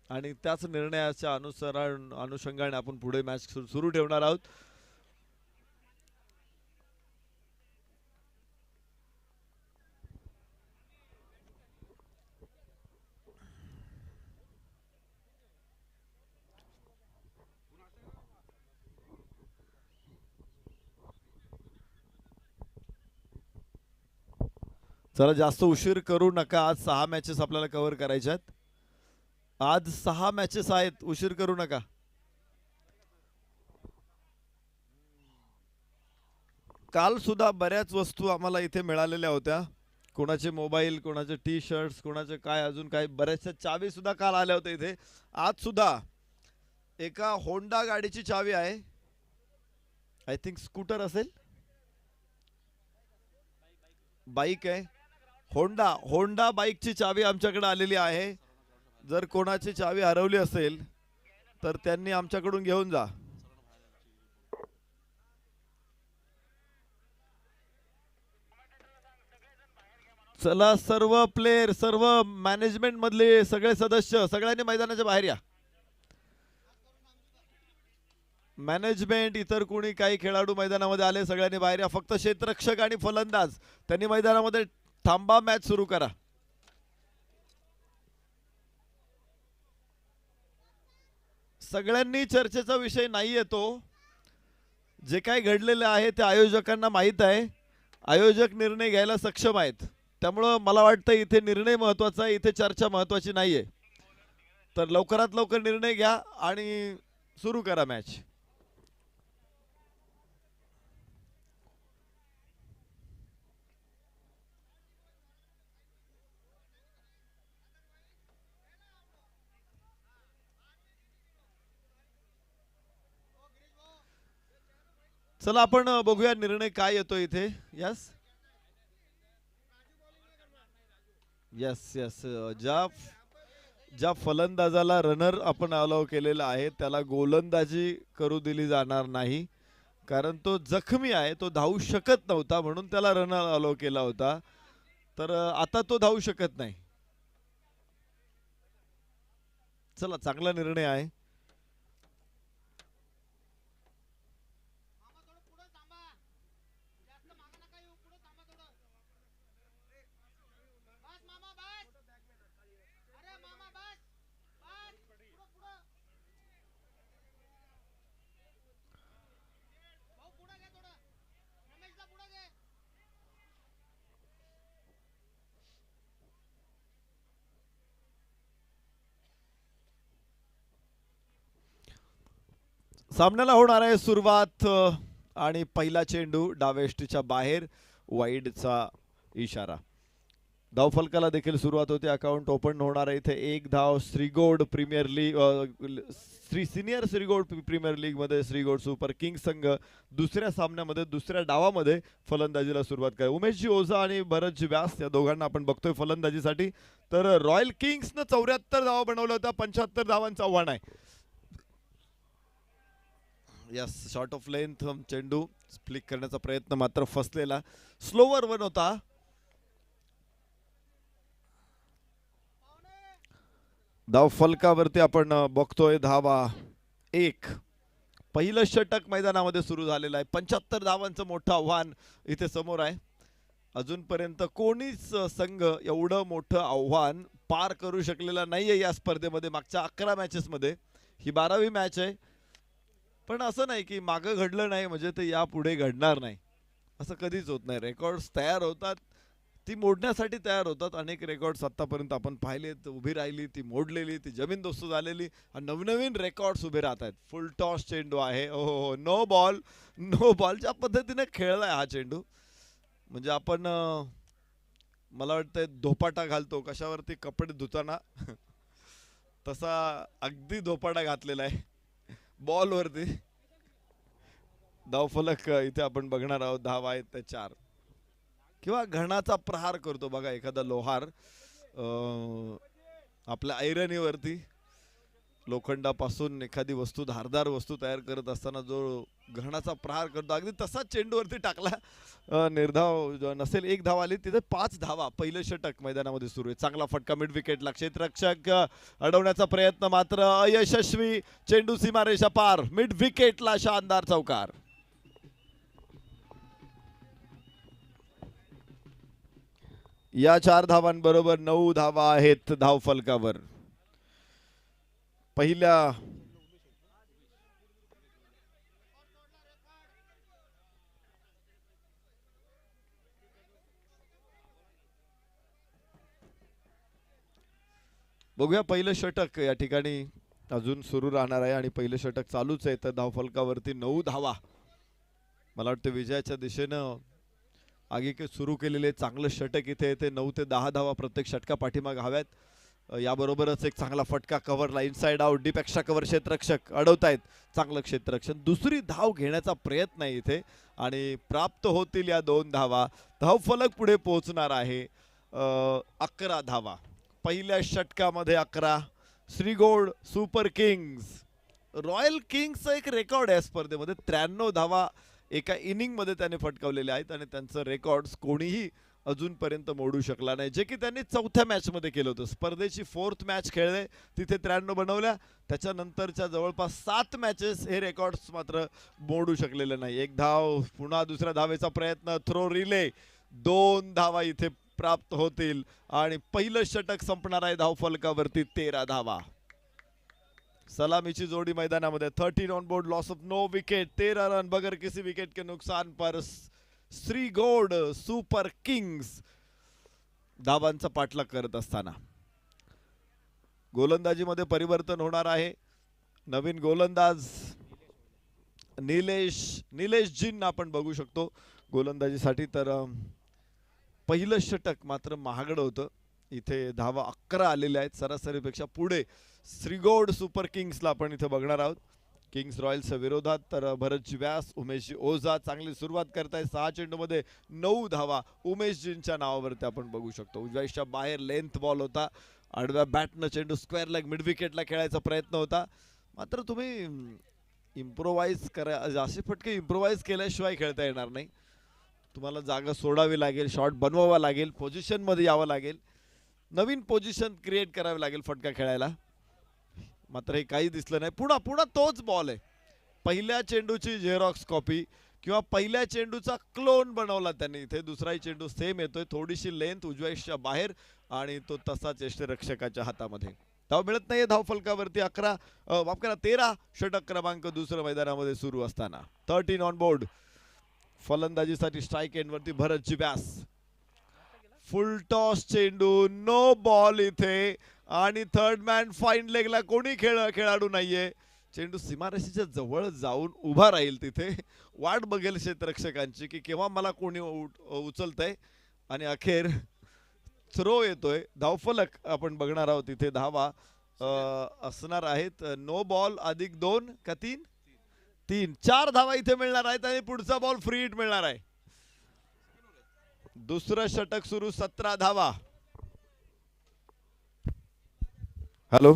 [SPEAKER 7] आणि त्याच निर्णयाच्या अनुषंगाने आपण पुढे मॅच सुरू ठेवणार आहोत. चला जास्त उशीर करू नका. आज 6 मॅचेस आपल्याला कव्हर करायच्या आहेत. आज 6 मॅचेस आहेत, उशीर करू नका. काल सुद्धा बऱ्याच वस्तू आम्हाला इथे मिळालेल्या होत्या. कोणाचे मोबाईल, कोणाचे T-शर्ट्स, कोणाचे काय अजून काय, बऱ्याचशा चावी सुद्धा काल आल्या होत्या इथे. आज सुद्धा एका होंडा गाडीची चावी आहे, आय थिंक स्कूटर असेल, बाईक आहे, होंडा बाईकची चावी आमच्याकडे आलेली आहे. जर कोणाची चावी हरवली असेल तर त्यांनी आमच्याकडून घेऊन जा. चला सर्व प्लेयर, सर्व मॅनेजमेंट मधले सगळे सदस्य सगळ्यांनी मैदानाच्या बाहेर या. मॅनेजमेंट, इतर कोणी काही खेळाडू मैदानामध्ये आले सगळ्यांनी बाहेर या. फक्त क्षेत्ररक्षक आणि फलंदाज त्यांनी मैदानामध्ये थांबा, मॅच सुरू करा. सगळ्यांनी चर्चेचा विषय नाही येतो. जे काही घडलेले आहे ते आयोजकांना माहीत आहे, आयोजक निर्णय घ्यायला सक्षम आहेत. त्यामुळं मला वाटतं इथे निर्णय महत्त्वाचा आहे, इथे चर्चा महत्त्वाची नाहीये. तर लवकरात लवकर निर्णय घ्या आणि सुरू करा मॅच. चला आपण बघूया निर्णय काय येतो इथे. यस यस यस ज्या फलंदाजाला रनर आपण अलाव केलेला आहे त्याला गोलंदाजी करू दिली जाणार नाही, कारण तो जखमी आहे, तो धावू शकत नव्हता, म्हणून त्याला रनर अलाव केला होता. तर आता तो धावू शकत नाही. चला चांगला निर्णय आहे. सामन्याला होणार आहे सुरुवात आणि पहिला चेंडू डाव्या यष्टीच्या बाहेर, वाईडचा इशारा. धावफलकाला देखील सुरुवात होते. अकाउंट ओपन होणार आहे इथे. एक धाव Shrigod premier league senior Shrigod premier league मध्ये श्रीगोड सुपर किंग्स संघ दुसऱ्या सामन्यामध्ये दुसऱ्या डावामध्ये फलंदाजीला सुरुवात करे. उमेशजी ओझा आणि भरतजी व्यास या दोघांना आपण बघतोय फलंदाजीसाठी. तर रॉयल किंग्सनं 74 धावा बनवल्या होत्या. 75 धावांचं आव्हान आहे. यस, शॉर्ट ऑफ लेंथ चेंडू फ्लिक करण्याचा प्रयत्न मात्र फसलेला. स्लोवर वन होता. धाव फलकावरती आपण बघतोय धावा 1. पहिलं षटक मैदानामध्ये सुरू झालेलं आहे. 75 धावांचं मोठं आव्हान इथे समोर आहे. अजूनपर्यंत कोणीच संघ एवढं मोठं आव्हान पार करू शकलेला नाहीये या स्पर्धेमध्ये. मागच्या 11 मॅचेसमध्ये ही 12वी मॅच आहे. पण असं नाही की मागं घडलं नाही म्हणजे ते यापुढे घडणार नाही, असं कधीच होत नाही. रेकॉर्ड्स तयार होतात, ती मोडण्यासाठी तयार होतात. अनेक रेकॉर्ड्स आतापर्यंत आपण पाहिलेत. उभी राहिली, ती मोडलेली, ती जमीनदोस्त झालेली, नवनवीन रेकॉर्ड्स उभे राहत आहेत. फुल टॉस चेंडू आहे. हो, नो बॉल, नो बॉल. ज्या पद्धतीने खेळलाय हा चेंडू, म्हणजे आपण मला वाटतंय धोपाटा घालतो कशावरती कपडे धुताना तसा अगदी धोपाटा घातलेला आहे बॉलवरती. धावफलक इथे आपण बघणार आहोत. धाव आहेत त्या 4. किंवा घणाचा प्रहार करतो बघा एखादा लोहार आपल्या ऐरणीवरती लोखंडापासून एखादी वस्तू, धारदार वस्तू तयार करत असताना जो घणाचा प्रहार करतो, अगदी तसाच चेंडूवरती टाकला. निर्धाव नसेल. 1 धाव आली. तिथे 5 धावा. पहिलं षटक मैदानामध्ये सुरू आहे. चांगला फटका मिड विकेटला. क्षेत्ररक्षक अडवण्याचा प्रयत्न मात्र अयशस्वी. चेंडू सीमारेषा पार. मिड विकेटला शानदार चौकार. या 4 धावांबरोबर 9 धावा आहेत धाव फलकावर. पहिल्या बघूया. पहिलं षटक या ठिकाणी अजून सुरू राहणार आहे आणि पहिलं षटक चालूच आहे. तर धावफलकावरती 9 धावा. मला वाटतं विजयाच्या दिशेनं आगीके सुरू केलेले चांगलं षटक इथे येते. 9 ते 10 धावा प्रत्येक षटका पाठीमाग हव्यात. याबरोबरच एक चांगला फटका कव्हरला. Inside out. Deep extra cover. क्षेत्ररक्षक अडवतायत. चांगलं क्षेत्ररक्षण. दुसरी धाव घेण्याचा प्रयत्न आहे इथे आणि प्राप्त होतील या 2 धावा. धावफलक पुढे पोहोचणार आहे 11 धावा. पहिल्या षटकामध्ये 11. श्रीगोड सुपर किंग्स. रॉयल किंग्सचं एक रेकॉर्ड आहे स्पर्धेमध्ये. 93 धावा एका इनिंगमध्ये त्याने फटकावलेले आहेत आणि त्यांचं रेकॉर्ड्स कोणीही अजूनपर्यंत मोडू शकला नाही, जे की त्यांनी 4थ्या मॅचमध्ये केलं होतं. स्पर्धेची 4th मॅच खेळले, तिथे 93 बनवल्या. त्याच्यानंतरच्या जवळपास 7 मॅचेस हे रेकॉर्ड्स मात्र मोडू शकलेले नाही. 1 धाव. पुन्हा दुसऱ्या धावेचा प्रयत्न. Throw relay. 2 धावा इथे प्राप्त होतील आणि पहिलं षटक संपणार आहे धावफलकावरती 13 धावा. सलामीची जोडी मैदानामध्ये. 13 on board. Loss of no wicket. 13 run बगैर किसी विकेट के नुकसान पर श्रीगोड सुपर किंग्स धावांचा पाठलाग करत असताना. गोलंदाजीमध्ये होणार आहे. नवीन गोलंदाज निलेशजींना आपण बघू शकतो गोलंदाजीसाठी. तर पहिलं षटक मात्र महागडं होतं. इथे धावा 11 आलेल्या आहेत, सरासरीपेक्षा पुढे. श्रीगोड सुपर किंग्सला आपण इथे बघणार आहोत. किंग्स रॉयल्सच्या विरोधात. तर भरतजी व्यास, उमेशजी ओझा चांगली सुरुवात करताय. 6 चेंडूमध्ये 9 धावा उमेशजींच्या नावावरती आपण बघू शकतो. उजव्याच्या बाहेर लेंथ बॉल होता. आडव्या बॅटनं चेंडू स्क्वेअर लेग मिड विकेटला खेळायचा प्रयत्न होता. मात्र तुम्ही इम्प्रोवाइज करा, असे फटके इम्प्रोवाइज केल्याशिवाय खेळता येणार नाही. तुम्हाला जागा सोडावी लागेल, शॉट बनवावा लागेल, पोझिशनमध्ये यावं लागेल, नवीन पोझिशन क्रिएट करावी लागेल फटका खेळायला. मात्र हे काही दिसलं नाही. पुन्हा तोच बॉल आहे. पहिल्या चेंडूची झेरॉक्स कॉपी किंवा पहिल्या चेंडूचा क्लोन बनवला त्यांनी. इथे दुसराही चेंडू सेम येतोय. थोडीशी लेंथ उजव्याच्या बाहेर आणि तो तसाच यष्टीरक्षकाच्या हातामध्ये. धाव मिळत नाहीये धावफलकावरती. 13 षटक क्रमांक दुसरं मैदानामध्ये सुरू असताना. 13 ऑन बोर्ड. फलंदाजीसाठी स्ट्राईक एंडवरती भरतजी व्यास. फुल टॉस चेंडू. नो बॉल इथे आणि थर्ड मॅन फाईन लेगला कोणी खेळाडू नाहीये. चेंडू सीमारेषेच्या जवळ जाऊन उभा राहील. तिथे वाट बघेल क्षेत्ररक्षकांची की केव्हा मला कोणी उचलतंय आणि अखेर थ्रो येतोय, धावफलक आपण बघणार आहोत इथे. धावा असणार आहेत. नो बॉल अधिक 2 का 3? 3. 4 धावा इथे मिळणार आहेत आणि पुढचा बॉल फ्री हिट मिळणार आहे. दुसरं षटक सुरू, 17 धावा. हॅलो,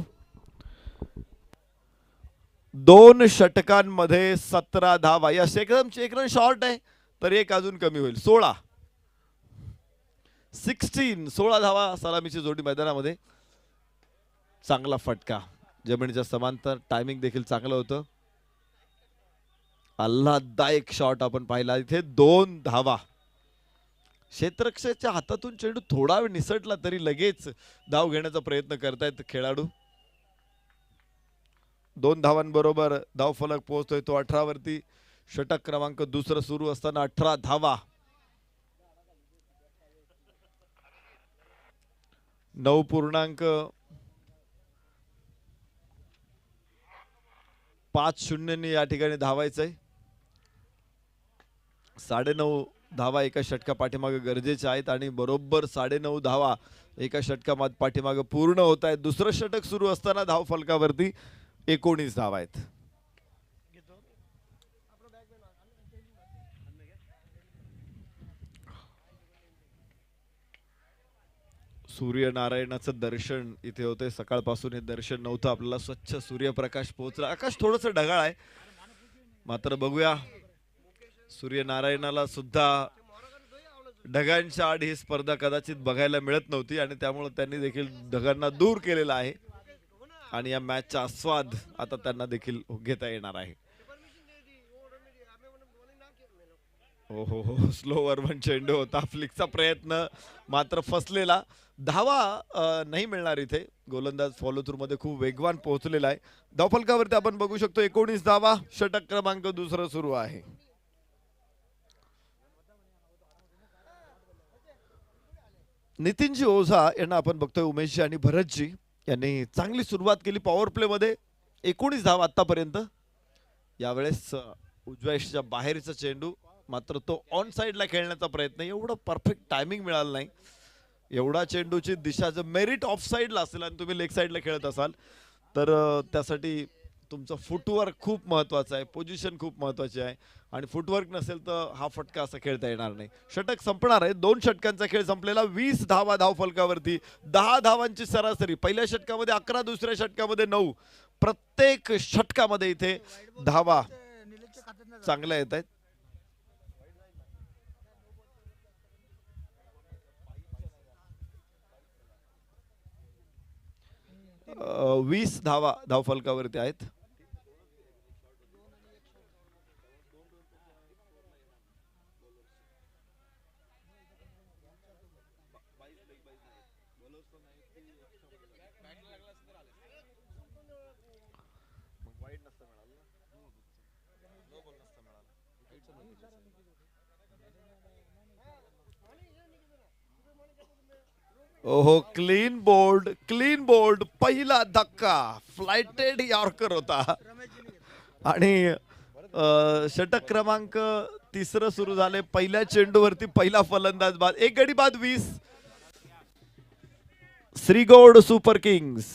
[SPEAKER 7] 2 षटकांमध्ये 17 धावा. यस, एक रन शॉर्ट आहे, तर एक अजून कमी होईल. 16 धावा सलामीची जोडी मैदानामध्ये. चांगला फटका, जमिनीच्या समांतर, टायमिंग देखील चांगलं होतं. आल्हाददायक शॉट आपण पाहिला इथे. 2 धावा. क्षेत्ररक्षकाच्या हातातून चेंडू थोडा वेळ निसटला तरी लगेच धाव घेण्याचा प्रयत्न करतायत खेळाडू. 2 धावांबरोबर धावफलक पोहोचतोय तो 18 वरती. षटक क्रमांक दुसरं सुरू असताना 18 धावा. 9.50 ने या ठिकाणी धावायचंय. 9.5 धावा एका षटका पाठीमागे गरजेच्या आहेत आणि बरोबर 9.5 धावा एका षटका पाठीमागे पूर्ण होत आहेत. दुसरं षटक सुरू असताना धाव फलकावरती 19 धावा आहेत. सूर्यनारायणाचं दर्शन इथे होते. सकाळपासून हे दर्शन नव्हतं आपल्याला. स्वच्छ सूर्यप्रकाश पोहोचला. आकाश थोडंसं ढगाळ आहे, मात्र बघूया. सूर्यनारायणाला सुद्धा ढगांच्या आड ही स्पर्धा कदाचित बघायला मिळत नव्हती आणि त्यामुळे त्यांनी देखील ढगांना दूर केलेला आहे आणि या मॅचचा आस्वाद आता त्यांना देखील घेता येणार आहे. हो हो हो, स्लोवर वन चेंडू होता. फ्लिकचा प्रयत्न मात्र फसलेला. धावा नाही मिळणार इथे. गोलंदाज फॉलो थ्रू मध्ये खूप वेगवान पोहोचलेला आहे. धावफलकावरती आपण बघू शकतो 19 धावा. षटक क्रमांक दुसरं सुरू आहे. नितीनजी ओझा यांना आपण बघतोय. उमेशजी आणि भरतजी यांनी चांगली सुरुवात केली पॉवर प्ले मध्ये. 19 धावा आतापर्यंत. यावेळेस उजव्या बाहेरचा चेंडू, मात्र तो ऑन साइडला खेळण्याचा प्रयत्न. एवढं परफेक्ट टायमिंग मिळालं नाही. एवढा चेंडूची दिशा जर मेरिट ऑफ साइडला असेल आणि तुम्ही लेग साइडला खेळत असाल तर त्यासाठी तुमचं फुटवर्क खूप महत्वाचं आहे, पोझिशन खूप महत्वाची आहे आणि फुटवर्क नसेल तर हा फटका असा खेळता येणार नाही. षटक संपणार आहे. 2 षटकांचा खेळ संपलेला. 20 धावा धाव फलकावरती. 10 धावांची सरासरी. पहिल्या षटकामध्ये 11, दुसऱ्या षटकामध्ये 9. प्रत्येक षटकामध्ये इथे धावा चांगल्या येत आहेत. 20 धावा धावफलकावरती आहेत. ओहो, क्लीन बोर्ड, क्लीन बोर्ड. पहिला धक्का फ्लाइटेड यॉर्कर होता आणि षटक क्रमांक तिसरं सुरू झाले. पहिल्या चेंडूवरती पहिला फलंदाज बाद. एक गडी बाद. 20 श्रीगोड सुपर किंग्स.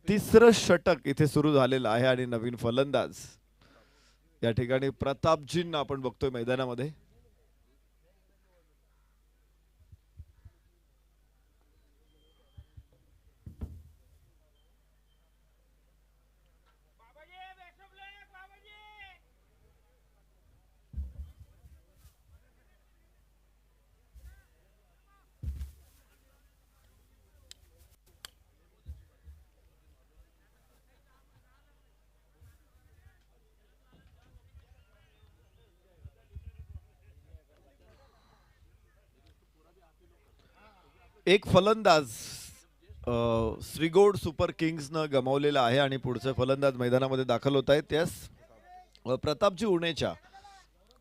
[SPEAKER 7] तिसरं षटक इथे सुरू झालेलं आहे आणि नवीन फलंदाज या ठिकाणी प्रतापजींना आपण बघतोय मैदानामध्ये. एक फलंदाज श्रीगोड सुपर किंग्सनं गमावलेला आहे आणि पुढचे फलंदाज मैदानामध्ये दाखल होत आहेत. त्यास प्रतापजी उणेच्या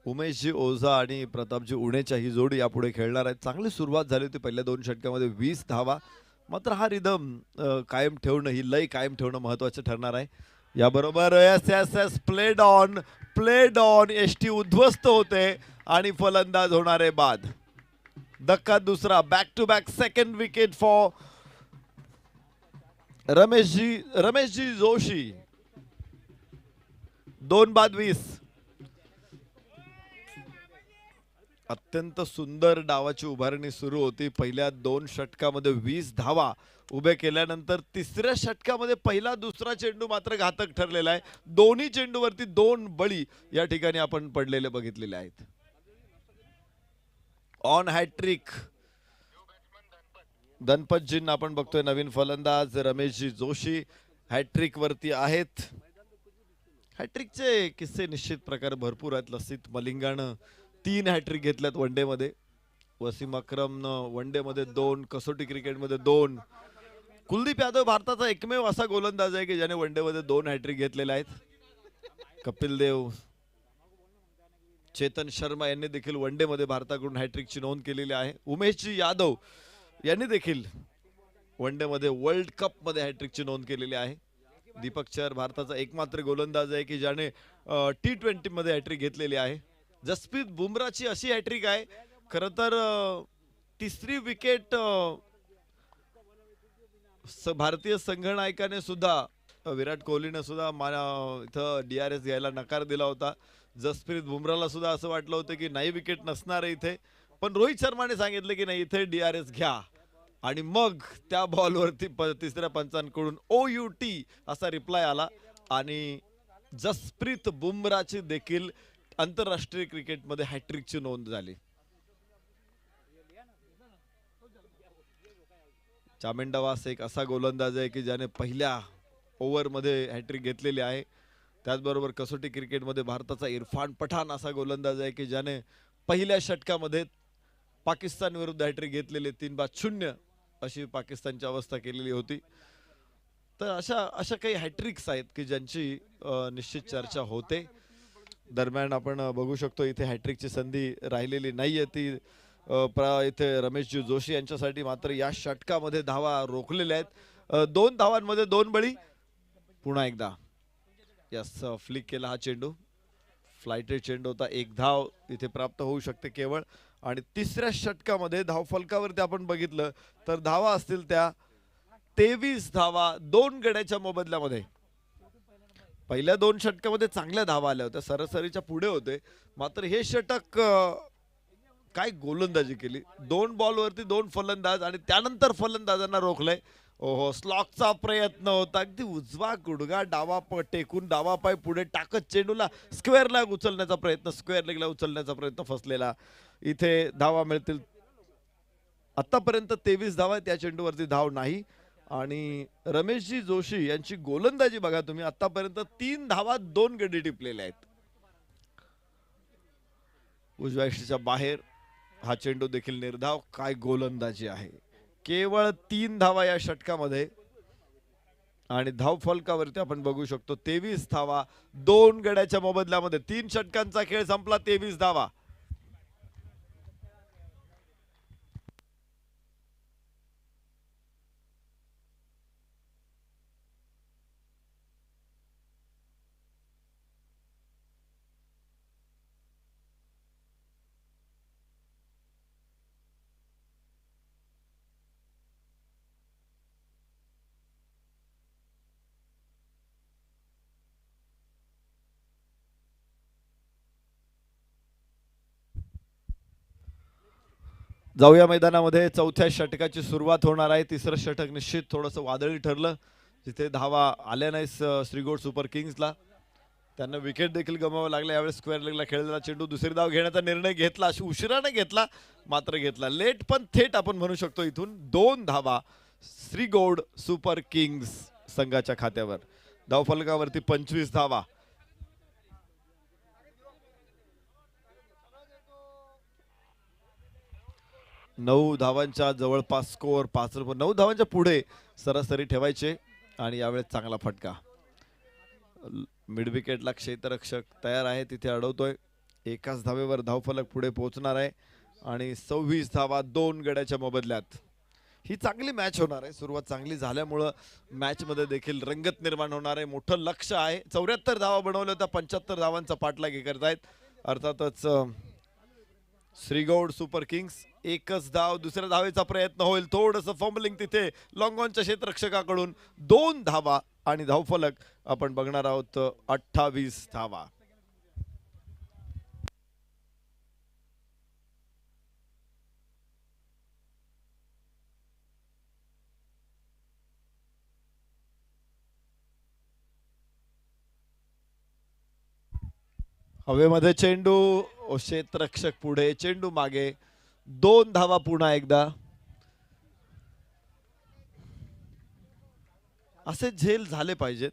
[SPEAKER 7] उमेशजी ओझा आणि प्रतापजी उणेच्या ही जोडी यापुढे खेळणार आहेत. चांगली सुरुवात झाली होती पहिल्या 2 षटकामध्ये 20 धावा. मात्र हा रिदम कायम ठेवणं, ही लय कायम ठेवणं महत्त्वाचं ठरणार आहे. याबरोबर S S S played on एसटी उद्ध्वस्त होते आणि फलंदाज होणारे बाद. धक्का दुसरा, back to back second wicket for Rameshji Joshi. 2 बाद 20. अत्यंत सुंदर डावाची उभारणी सुरू होती. पहिल्या 2 षटकामध्ये 20 धावा उभे केल्यानंतर तिसऱ्या षटकामध्ये पहिला दुसरा चेंडू मात्र घातक ठरलेला आहे. दोन्ही चेंडूवरती 2 बळी या ठिकाणी आपण पडलेले बघितलेले आहेत. ऑन हॅट्रिक धनपतजींना आपण बघतोय. नवीन फलंदाज रमेशजी जोशी हॅट्रिक वरती आहेत. हॅट्रिकचे किस्से निश्चित प्रकारे भरपूर आहेत. लसित मलिंगानं 3 हॅट्रिक घेतल्यात वनडे मध्ये. वसीम अक्रमनं वनडे मध्ये 2, कसोटी क्रिकेटमध्ये 2. कुलदीप यादव भारताचा एकमेव असा गोलंदाज आहे की ज्याने वनडे मध्ये 2 हॅट्रिक घेतलेले आहेत. कपिल देव, चेतन शर्मा यांनी देखील वनडे मध्ये भारताकडून हॅट्रिकची नोंद केलेली आहे. उमेशजी यादव यांनी देखील वनडे मध्ये वर्ल्ड कप मध्ये हॅट्रिकची नोंद केलेली आहे. दीपक चहर भारताचा एकमात्र गोलंदाज आहे की ज्याने T20 मध्ये हॅट्रिक घेतलेली आहे. जसप्रीत बुमराची अशी हॅट्रिक आहे, खरं तर तिसरी विकेट भारतीय संघनायकाने सुद्धा विराट कोहलीने सुद्धा इथं DRS घ्यायला नकार दिला होता. जसप्रीत बुमराला सुद्धा असं वाटलं होतं की नाही विकेट नसणार आहे इथे, पण रोहित शर्माने सांगितलं की नाही इथे DRS घ्या आणि मग त्या बॉलवरती तिसऱ्या पंचांकडून OUT असा रिप्लाय आला आणि जसप्रीत बुमराची देखील आंतरराष्ट्रीय क्रिकेटमध्ये हॅट्रिकची नोंद झाली. चामेंडावास एक असा गोलंदाज आहे की ज्याने पहिल्या ओव्हरमध्ये हॅट्रिक घेतलेली आहे. त्याचबरोबर कसोटी क्रिकेटमध्ये भारताचा इरफान पठाण असा गोलंदाज आहे की ज्याने पहिल्या षटकामध्ये पाकिस्तान विरुद्ध हॅट्रिक घेतलेले 3-0 अशी पाकिस्तानची अवस्था केलेली होती. तर अशा काही हॅट्रिक्स आहेत की ज्यांची निश्चित चर्चा होते. दरम्यान आपण बघू शकतो इथे हॅट्रिकची संधी राहिलेली नाहीये. ती इथे रमेशजी जोशी यांच्यासाठी मात्र या षटकामध्ये धावा रोखलेल्या आहेत. 2 धावांमध्ये 2 बळी. पुन्हा एकदा यस फ्लिक केला हा चेंडू. फ्लायटेड चेंडू होता. 1 धाव इथे प्राप्त होऊ शकते केवळ. आणि तिसऱ्या षटकामध्ये धावफलकावरती आपण बघितलं तर धावा असतील त्या 23 धावा 2 गड्याच्या मोबदल्यामध्ये. पहिल्या 2 षटकामध्ये चांगल्या धावा आल्या होत्या, सरासरीच्या पुढे होते. मात्र हे षटक काय गोलंदाजी केली. 2 बॉलवरती 2 फलंदाज आणि त्यानंतर फलंदाजांना रोखलंय. ओहो, स्लॉकचा प्रयत्न होता. अगदी उजवा गुडघा डावा टेकून डावा पाय पुढे टाकत चेंडूला स्क्वेअर लेग उचलण्याचा प्रयत्न, स्क्वेअर लेगला उचलण्याचा प्रयत्न फसलेला. इथे धावा मिळतील. आतापर्यंत 23 धावा, त्या चेंडूवरती धाव नाही. आणि रमेशजी जोशी यांची गोलंदाजी बघा तुम्ही. आतापर्यंत 3 धावा 2 गडी टिपलेल्या आहेत. उजव्या यष्टीच्या बाहेर हा चेंडू देखील निर्धाव. काय गोलंदाजी आहे. केवळ 3 धावा या षटकामध्ये आणि धाव फलकावरती आपण बघू शकतो 23 धावा 2 गड्याच्या मोबदल्यामध्ये. 3 षटकांचा खेळ संपला. 23 धावा. जाऊया मैदानामध्ये. चौथ्या षटकाची सुरुवात होणार आहे. तिसरं षटक निश्चित थोडंसं वादळी ठरलं. जिथे धावा आल्या नाही श्रीगोड सुपर किंग्सला. त्यांना विकेट देखील गमावं लागलं. यावेळेस स्क्वेअर लेगला खेळलेला चेंडू दुसरी धाव घेण्याचा निर्णय घेतला. उशिराने घेतला मात्र घेतला. लेट पण थेट आपण म्हणू शकतो. इथून 2 धावा श्रीगोड सुपर किंग्स संघाच्या खात्यावर. धावफलकावरती 25 धावा. 9 धावांच्या जवळपास स्कोअर. 9 धावांच्या पुढे सरासरी ठेवायचे. आणि यावेळेस चांगला फटका. मिड विकेटला क्षेत्ररक्षक तयार आहे, तिथे अडवतोय. एकाच धावेवर धावफलक पुढे पोहोचणार आहे आणि 26 धावा 2 गड्याच्या मोबदल्यात. ही चांगली मॅच होणार आहे. सुरुवात चांगली झाल्यामुळं मॅच मध्ये देखील रंगत निर्माण होणार आहे. मोठं लक्ष आहे. 74 धावा बनवल्या होत्या, 75 धावांचा पाठलाग करतायत. अर्थातच श्रीगौड सुपर किंग्स एकच धाव, दुसऱ्या धावेचा प्रयत्न होईल. थोडंसं फंबलिंग तिथे लॉंगॉनच्या क्षेत्ररक्षकाकडून. 2 धावा आणि धावफलक आपण बघणार आहोत 28 धावा. हवेमध्ये चेंडू, क्षेत्ररक्षक पुढे, चेंडू मागे. 2 धावा पुन्हा एकदा. असे झेल झाले पाहिजेत.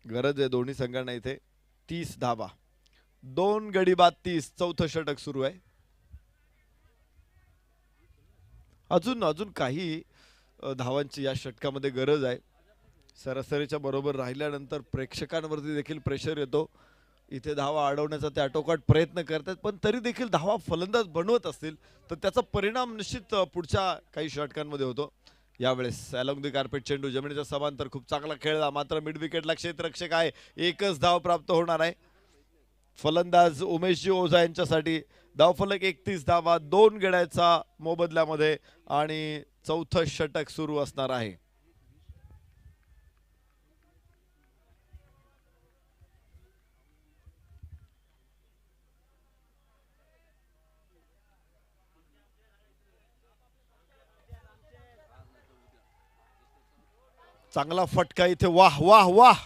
[SPEAKER 7] गरज आहे दोन्ही संघांना इथे. 30 धावा, 2 गडी बाद 30. चौथं षटक सुरू आहे. अजून काही धावांची या षटकामध्ये गरज आहे. सरासरीच्या बरोबर राहिल्यानंतर प्रेक्षकांवरती देखील प्रेशर येतो. इथे धावा अडवण्याचा ते आटोकाट प्रयत्न करतात, पण तरी देखील धावा फलंदाज बनवत असतील तर त्याचा परिणाम निश्चित पुढच्या काही षटकांमध्ये होतो. यावेळेस अलॉंग द कार्पेट चेंडू जमिनीच्या समांतर खूप चांगला खेळला, मात्र मिड विकेटला क्षेत्ररक्षक आहे. एकच धाव प्राप्त होणार आहे. फलंदाज उमेशजी ओझा यांच्यासाठी धावफलक 31 धावा 2 गड्याचा मोबदल्यामध्ये आणि चौथं षटक सुरू असणार आहे. चांगला फटका इथे. वाह वाह वाह,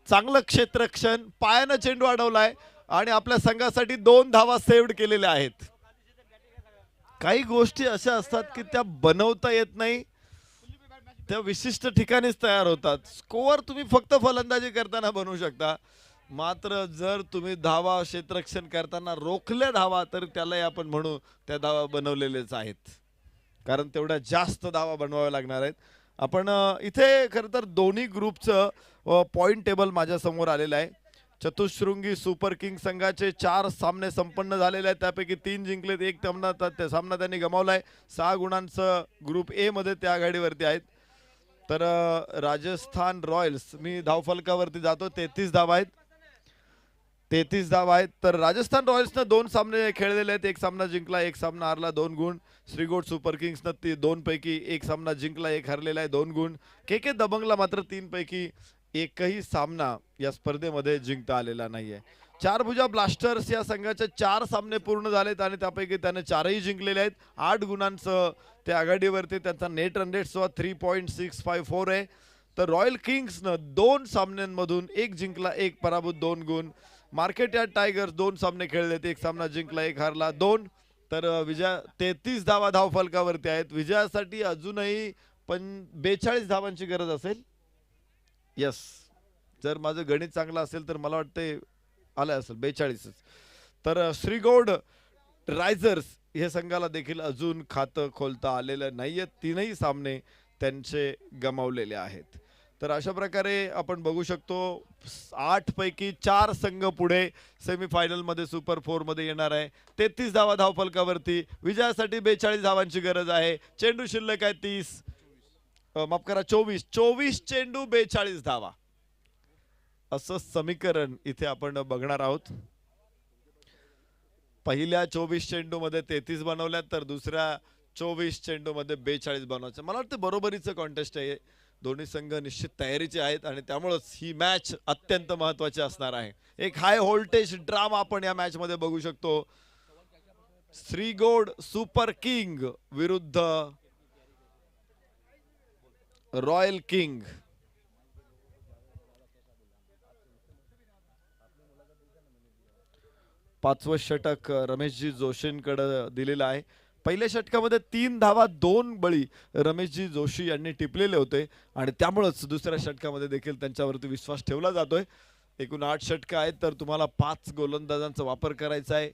[SPEAKER 7] चांगलं क्षेत्ररक्षण. पायानं चेंडू अडवलाय आणि आपल्या संघासाठी 2 धावा सेव्ड केलेल्या आहेत. काही गोष्टी अशा असतात की त्या बनवता येत नाही, त्या विशिष्ट ठिकाणीच तयार होतात. स्कोअर तुम्ही फक्त फलंदाजी करताना बनवू शकता, मात्र जर तुम्ही धावा क्षेत्ररक्षण करताना रोखल्या धावा तर त्यालाही आपण म्हणू त्या धावा बनवलेलेच आहेत, कारण तेवढ्या जास्त धावा बनवाव्या लागणार आहेत. आपण इथे खरं तर दोन्ही ग्रुपचं पॉइंट टेबल माझ्या समोर आलेलं आहे. चतुश्शृंगी सुपर किंग संघाचे 4 सामने संपन्न झालेले आहेत. त्यापैकी 3 जिंकलेत, 1 सामना त्यांनी गमावलाय. 6 गुणांचं ग्रुप ए मध्ये त्या आघाडीवरती आहेत. तर राजस्थान रॉयल्स, मी धावफलकावरती जातो, 33 धावा आहेत. 33 धावा आहेत. तर राजस्थान रॉयल्सनं 2 सामने खेळलेले आहेत. 1 सामना जिंकला, 1 सामना हारला, 2 गुण. श्रीगोड सुपर किंग्सनं 2 पैकी 1 सामना जिंकला, 1 हरलेला आहे, 2 गुण. के दबंगला मात्र 3 पैकी एकही सामना या स्पर्धेमध्ये जिंकता आलेला नाहीये. चारभुजा ब्लास्टर्स या संघाचे 4 सामने पूर्ण झालेत आणि त्यापैकी त्याने 4ही जिंकलेले आहेत. 8 गुणांचं ते आघाडीवरती. त्यांचा नेट रन रेट 3.654 आहे. तर रॉयल किंग्सनं 2 सामन्यांमधून 1 जिंकला, 1 पराभूत, 2 गुण. मार्केट यार्ड टायगर्स 2 सामने खेळलेत, 1 सामना जिंकला, 1 हारला, 2. तर विजय 33 धावा धावफलकावरती आहेत. विजयासाठी अजूनही 42 धावांची गरज असेल. यस, जर माझं गणित चांगलं असेल तर मला वाटतं आलं असेल 42. तर श्रीगौड रायझर्स हे संघाला देखील अजून खातं खोलता आलेलं नाहीये. 3ही सामने त्यांचे गमावलेले आहेत. तर अशा प्रकारे आपण बघू शकतो 8 पैकी 4 संघ पुढे सेमीफायनल मध्ये सुपर 4 मध्ये येणार आहे. 33 धावा धावफलकावरती. विजयासाठी 42 धावांची गरज आहे. चेंडू शिल्लक आहे 30, माफ करा 24 चेंडू 42 धावा, असं समीकरण इथे आपण बघणार आहोत. पहिल्या 24 चेंडू मध्ये 33 बनवल्यात, तर दुसऱ्या 24 चेंडू मध्ये 42 बनवायचं. मला वाटतं बरोबरीचं कॉन्टेस्ट आहे. दोन्ही संघ निश्चित तयारीचे आहेत आणि त्यामुळेच ही मॅच अत्यंत महत्त्वाची असणार आहे. एक हाय व्होल्टेज ड्रामा आपण या मॅच मध्ये बघू शकतो. श्रीगोड सुपर किंग विरुद्ध रॉयल किंग. पाचवं षटक रमेशजी जोशींकडे दिलेलं आहे. पहिल्या षटकामध्ये 3 धावा 2 बळी रमेशजी जोशी यांनी टिपलेले होते आणि त्यामुळेच दुसऱ्या षटकामध्ये देखील त्यांच्यावरती विश्वास ठेवला जातोय. एकूण 8 षटकं आहेत, तर तुम्हाला 5 गोलंदाजांचा वापर करायचा आहे.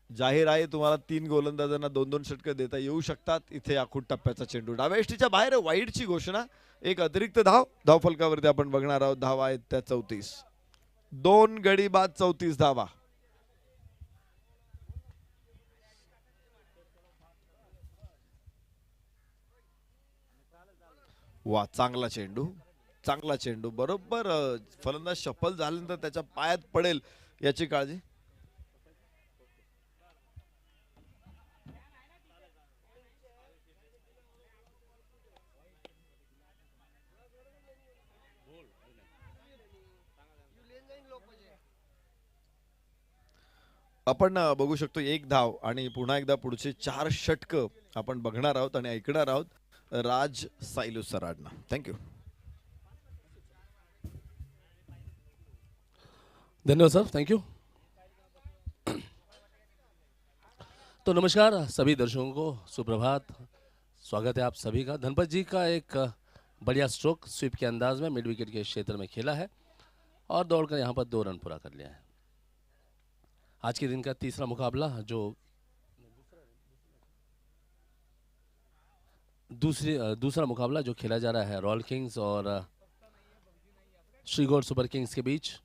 [SPEAKER 7] जाहीर आहे तुम्हाला 3 गोलंदाजांना 2-2 षटकं देता येऊ शकतात. इथे आखूड टप्प्याचा चेंडू डाव्या यष्टीच्या बाहेर, वाईडची घोषणा. एक अतिरिक्त धावफलकावरती आपण बघणार आहोत. धावा आहेत त्या 34. 2 गडी बाद 34 धावा. वा, चांगला चेंडू बरोबर. फलंदाज शफल झाल्यानंतर त्याच्या पायात पडेल याची काळजी. आपण बघू शकतो 1 धाव आणि पुन्हा एकदा पुढचे 4 षटक आपण बघणार आहोत आणि ऐकणार आहोत राज सायलू सराडना. थँक्यू.
[SPEAKER 2] धन्यवाद सर, थैंक यू. तो नमस्कार सभी दर्शकों को, सुप्रभात. स्वागत है आप सभी का. धनपत जी का एक बढ़िया स्ट्रोक स्वीप के अंदाज में मिड विकेट के क्षेत्र में खेला है और दौड़कर यहाँ पर 2 रन पूरा कर लिया है. आज के दिन का तीसरा मुकाबला जो दूसरा मुकाबला जो खेला जा रहा है रॉयल किंग्स और श्रीगौर सुपर किंग्स के बीच.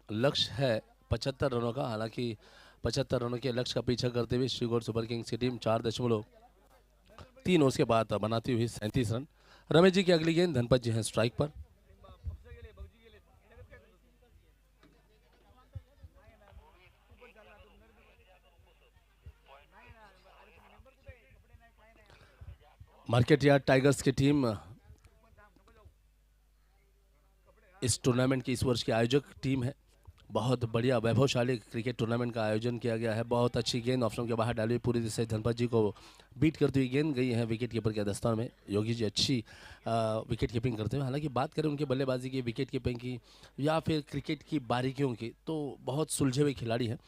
[SPEAKER 2] लक्ष्य है 75 रनों का. हालांकि 75 रनों के लक्ष्य का पीछा करते हुए श्रीगौर सुपर किंग्स की टीम 4.3 ओवर्स के बाद बनाती हुई 37 रन. रमेश जी की अगली गेंद. धनपत जी हैं स्ट्राइक पर. मार्केट यार्ड टाइगर्स की टीम इस टूर्नामेंट की इस वर्ष की आयोजक टीम है. बहुत बढ़िया वैभवशाली क्रिकेट टूर्नामेंट का आयोजन किया गया है. बहुत अच्छी गेंद ऑप्शन के बाहर डाली हुई पूरी तरह से धनपत जी को बीट करती हुई गेंद गई है विकेट कीपर के दस्तान में. योगी जी अच्छी विकेट कीपिंग करते हुए. हालांकि बात करें उनके बल्लेबाजी की, विकेट कीपिंग की या फिर क्रिकेट की बारीकियों की, तो बहुत सुलझे हुए खिलाड़ी हैं.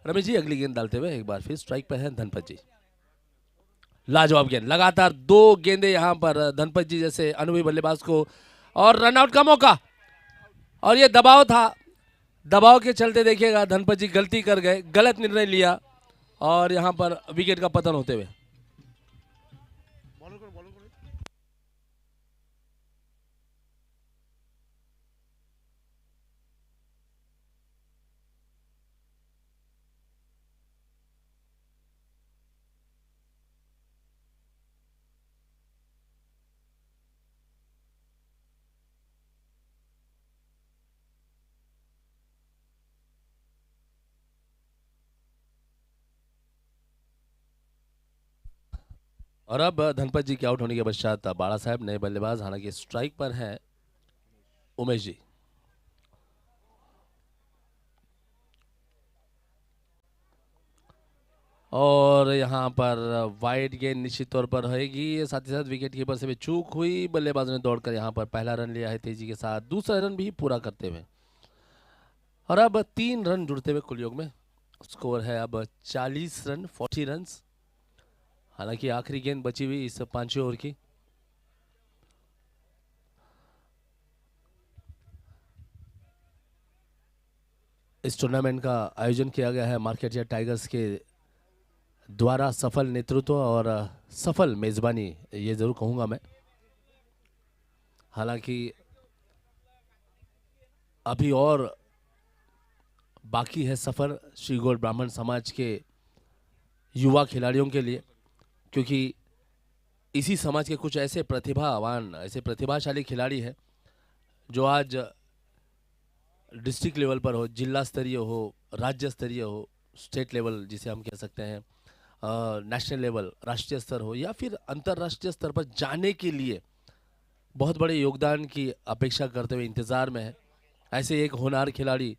[SPEAKER 2] रमेश जी अगली गेंद डालते हुए एक बार फिर स्ट्राइक पर है धनपत जी. लाजवाब गेंद. लगातार 2 गेंदें यहाँ पर धनपत जी जैसे अनुभवी बल्लेबाज को, और रनआउट का मौका. और ये दबाव था. दबाव के चलते देखिएगा धनपत जी गलती कर गए, गलत निर्णय लिया और यहाँ पर विकेट का पतन होते हुए. और अब धनपत जी के आउट होने के पश्चात बाड़ा साहब नए बल्लेबाज. हालांकि स्ट्राइक पर हैं उमेश जी. और यहाँ पर वाइड गेंद निश्चित तौर पर रहेगी. साथ ही साथ विकेट कीपर से भी चूक हुई. बल्लेबाज ने दौड़कर यहाँ पर पहला रन लिया है तेजी के साथ, दूसरा रन भी पूरा करते हुए. और अब 3 रन जुड़ते हुए कुल योग में स्कोर है अब 40 रन 40 रन. हालांकि आखिरी गेंद बची हुई इस 5वें ओवर की. इस टूर्नामेंट का आयोजन किया गया है मार्केट यार्ड टाइगर्स के द्वारा. सफल नेतृत्व और सफल मेजबानी ये जरूर कहूंगा मैं. हालांकि अभी और बाकी है सफर श्रीगौर ब्राह्मण समाज के युवा खिलाड़ियों के लिए, क्योंकि इसी समाज के कुछ ऐसे प्रतिभावान, ऐसे प्रतिभाशाली खिलाड़ी हैं जो आज डिस्ट्रिक्ट लेवल पर हो, जिला स्तरीय हो, राज्य स्तरीय हो, स्टेट लेवल जिसे हम कह सकते हैं, नेशनल लेवल राष्ट्रीय स्तर हो, या फिर अंतर्राष्ट्रीय स्तर पर जाने के लिए बहुत बड़े योगदान की अपेक्षा करते हुए इंतज़ार में है. ऐसे एक होनहार खिलाड़ी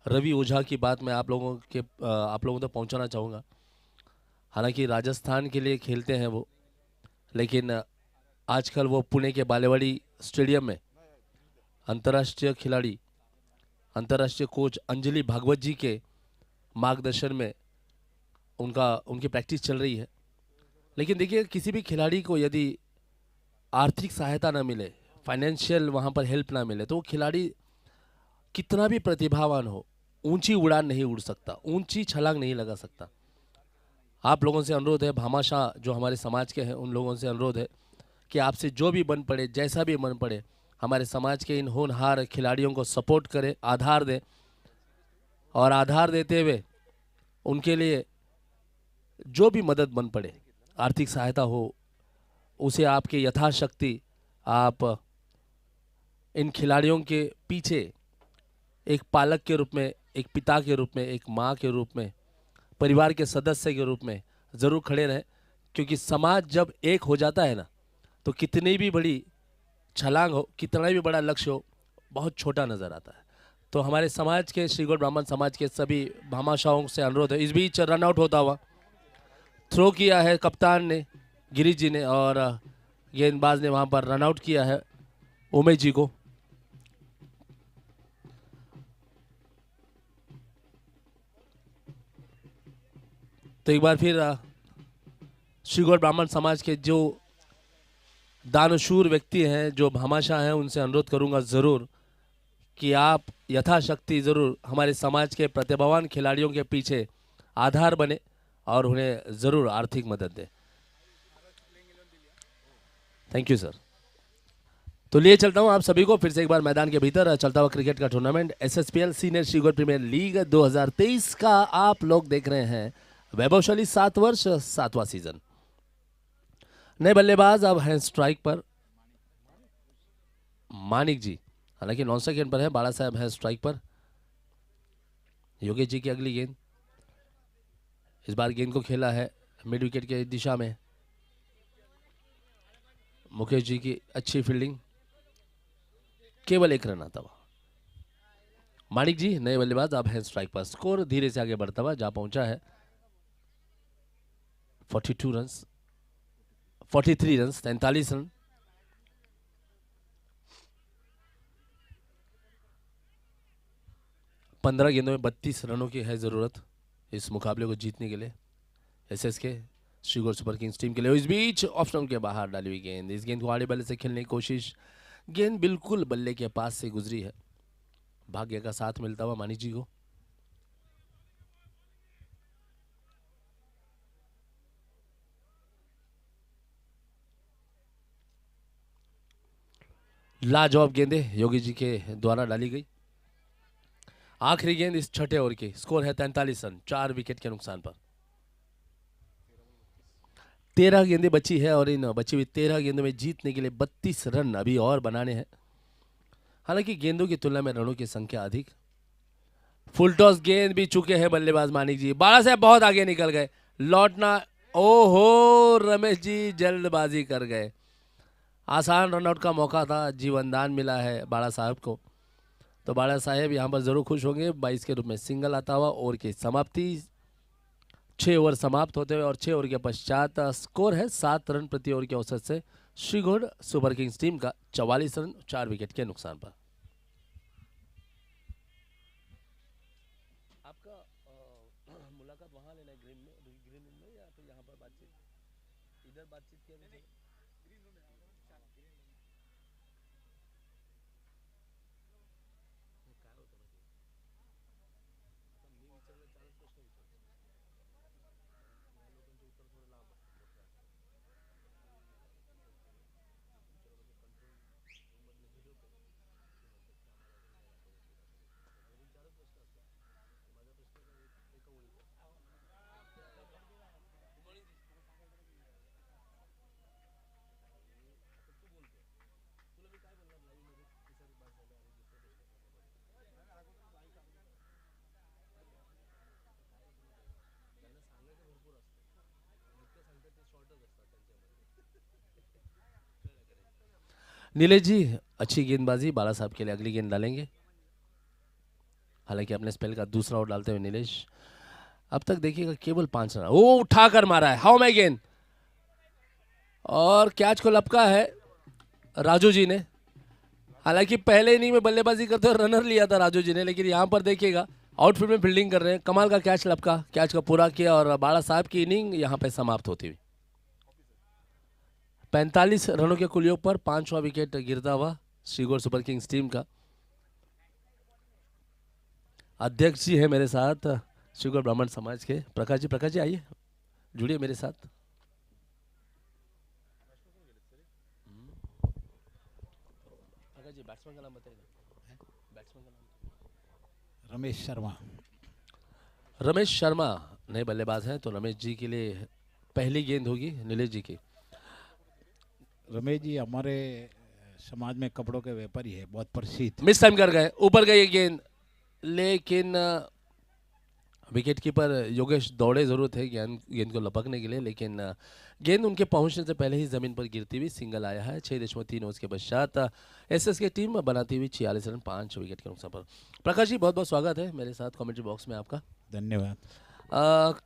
[SPEAKER 2] रवि ओझा की बात मैं आप लोगों तक पहुंचाना चाहूँगा. हालांकि राजस्थान के लिए खेलते हैं वो, लेकिन आजकल वो पुणे के बालेवाड़ी स्टेडियम में अंतर्राष्ट्रीय खिलाड़ी, अंतर्राष्ट्रीय कोच अंजलि भागवत जी के मार्गदर्शन में उनकी प्रैक्टिस चल रही है. लेकिन देखिए, किसी भी खिलाड़ी को यदि आर्थिक सहायता ना मिले, फाइनेंशियल वहाँ पर हेल्प ना मिले, तो वो खिलाड़ी कितना भी प्रतिभावान हो, ऊंची उड़ान नहीं उड़ सकता, ऊंची छलांग नहीं लगा सकता. आप लोगों से अनुरोध है, भामाशाह जो हमारे समाज के हैं उन लोगों से अनुरोध है कि आपसे जो भी बन पड़े, जैसा भी मन पड़े, हमारे समाज के इन होनहार खिलाड़ियों को सपोर्ट करें, आधार दें, और आधार देते हुए उनके लिए जो भी मदद बन पड़े, आर्थिक सहायता हो, उसे आपके यथाशक्ति आप इन खिलाड़ियों के पीछे एक पालक के रूप में, एक पिता के रूप में, एक माँ के रूप में, परिवार के सदस्य के रूप में ज़रूर खड़े रहें, क्योंकि समाज जब एक हो जाता है ना, तो कितनी भी बड़ी छलांग हो, कितना भी बड़ा लक्ष्य हो, बहुत छोटा नज़र आता है। तो हमारे समाज के, श्रीगोड़ ब्राह्मण समाज के सभी भामाशाहों से अनुरोध है। इस बीच रन आउट होता हुआ थ्रो किया है कप्तान ने, गिरीश जी ने, और गेंदबाज ने वहाँ पर रन आउट किया है उमेश जी को। तो एक बार फिर श्रीगोड़ ब्राह्मण समाज के जो दानशूर व्यक्ति हैं, जो भामाशाह हैं, उनसे अनुरोध करूंगा ज़रूर कि आप यथाशक्ति ज़रूर हमारे समाज के प्रतिभावान खिलाड़ियों के पीछे आधार बने और उन्हें ज़रूर आर्थिक मदद दें। Thank you sir. तो लिए चलता हूं आप सभी को फिर से एक बार मैदान के भीतर। चलता हुआ क्रिकेट का tournament SSPL senior Shrigod premier league 2023 का आप लोग देख रहे हैं। वैभवशाली 7 वर्ष 7वां सीजन। नए बल्लेबाज अब हैं स्ट्राइक पर मानिक जी, हालांकि नॉन सेकंड पर है। बाला साहब हैं स्ट्राइक पर। योगेश जी की अगली गेंद, इस बार गेंद को खेला है मिड विकेट के दिशा में। मुकेश जी की अच्छी फील्डिंग, केवल 1 रन आता हुआ। मानिक जी नए बल्लेबाज अब हैं स्ट्राइक पर। स्कोर धीरे से आगे बढ़ता हुआ जा पहुंचा है 42 रन, 43 रन, 43 रन। पंद्रह गेंदों में 32 रनों की है जरूरत इस मुकाबले को जीतने के लिए SSK श्रीगोड़ सुपर किंग्स टीम के लिए। इस बीच ऑफ स्टंप के बाहर डाली हुई गेंद, इस गेंद को आड़े बल्ले से खेलने की कोशिश, गेंद बिल्कुल बल्ले के पास से गुजरी है। भाग्य का साथ मिलता हुआ मानिक जी को। लाजवाब गेंदे योगी जी के द्वारा डाली गई। आखिरी गेंद इस छठे ओवर की। स्कोर है 43 रन, 4 विकेट के नुकसान पर। 13 गेंदें बची है और इन बची हुई 13 गेंदों में जीतने के लिए 32 रन अभी और बनाने हैं। हालांकि गेंदों की तुलना में रनों की संख्या अधिक। फुल टॉस गेंद भी चुके हैं बल्लेबाज मानिक जी। बाला साहब बहुत आगे निकल गए, लौटना, ओहो रमेश जी जल्दबाजी कर गए। आसान रनआउट का मौका था, जीवनदान मिला है बाला साहब को। तो बाला साहेब यहाँ पर जरूर खुश होंगे। 22 के रूप में सिंगल आता हुआ ओवर की समाप्ति। 6 ओवर समाप्त होते हुए और 6 ओवर के पश्चात स्कोर है 7 रन प्रति ओवर के औसत से श्रीगोड़ सुपर किंग्स टीम का 44 रन 4 विकेट के नुकसान पर। आपका मुलाकात वहां लेना है ग्रीन रूम में या फिर यहाँ पर बातचीत, इधर बातचीत किया तो नीलेश जी अच्छी गेंदबाजी। बाला साहब के लिए अगली गेंद डालेंगे। हालांकि अपने स्पेल का दूसरा ओवर डालते हुए नीलेश अब तक देखिएगा केवल 5 रन। वो उठाकर मारा है, हाउ में गेंद, और कैच को लपका है राजू जी ने। हालांकि पहले इनिंग में बल्लेबाजी करते हुए रनर लिया था राजू जी ने, लेकिन यहां पर देखिएगा आउटफील्ड में फील्डिंग कर रहे हैं। कमाल का कैच लपका, कैच को पूरा किया और बाला साहब की इनिंग यहां पर समाप्त होती हुई। 45 रनों के कुल योग पर 5वां विकेट गिरता हुआ श्रीगोड़ सुपर किंग्स टीम का। अध्यक्ष जी है मेरे साथ श्रीगोड़ ब्राह्मण समाज के, प्रकाश जी। प्रकाश जी आइए, जुड़िए मेरे साथ। प्रकाश जी बैट्समैन का नाम बताइए। बैट्समैन का नाम
[SPEAKER 3] रमेश शर्मा।
[SPEAKER 2] रमेश शर्मा नए बल्लेबाज हैं, तो रमेश जी के लिए पहली गेंद होगी नीलेश जी की।
[SPEAKER 6] रमेश जी हमारे समाज में कपड़ों के व्यापारी है, बहुत प्रसिद्ध।
[SPEAKER 2] मिस टाइम कर गए, ऊपर गई ये गेंद, लेकिन विकेट कीपर योगेश दौड़े जरूर थे गेंद को लपकने के लिए, लेकिन गेंद उनके पहुंचने से पहले ही जमीन पर गिरती हुई सिंगल आया है। 6.3 ओवर्स के पश्चात एसएस की टीम बनाती हुई 46 रन 5 विकेट के नुकसान पर। प्रकाश जी बहुत बहुत स्वागत है मेरे साथ कमेंट्री बॉक्स में आपका।
[SPEAKER 6] धन्यवाद।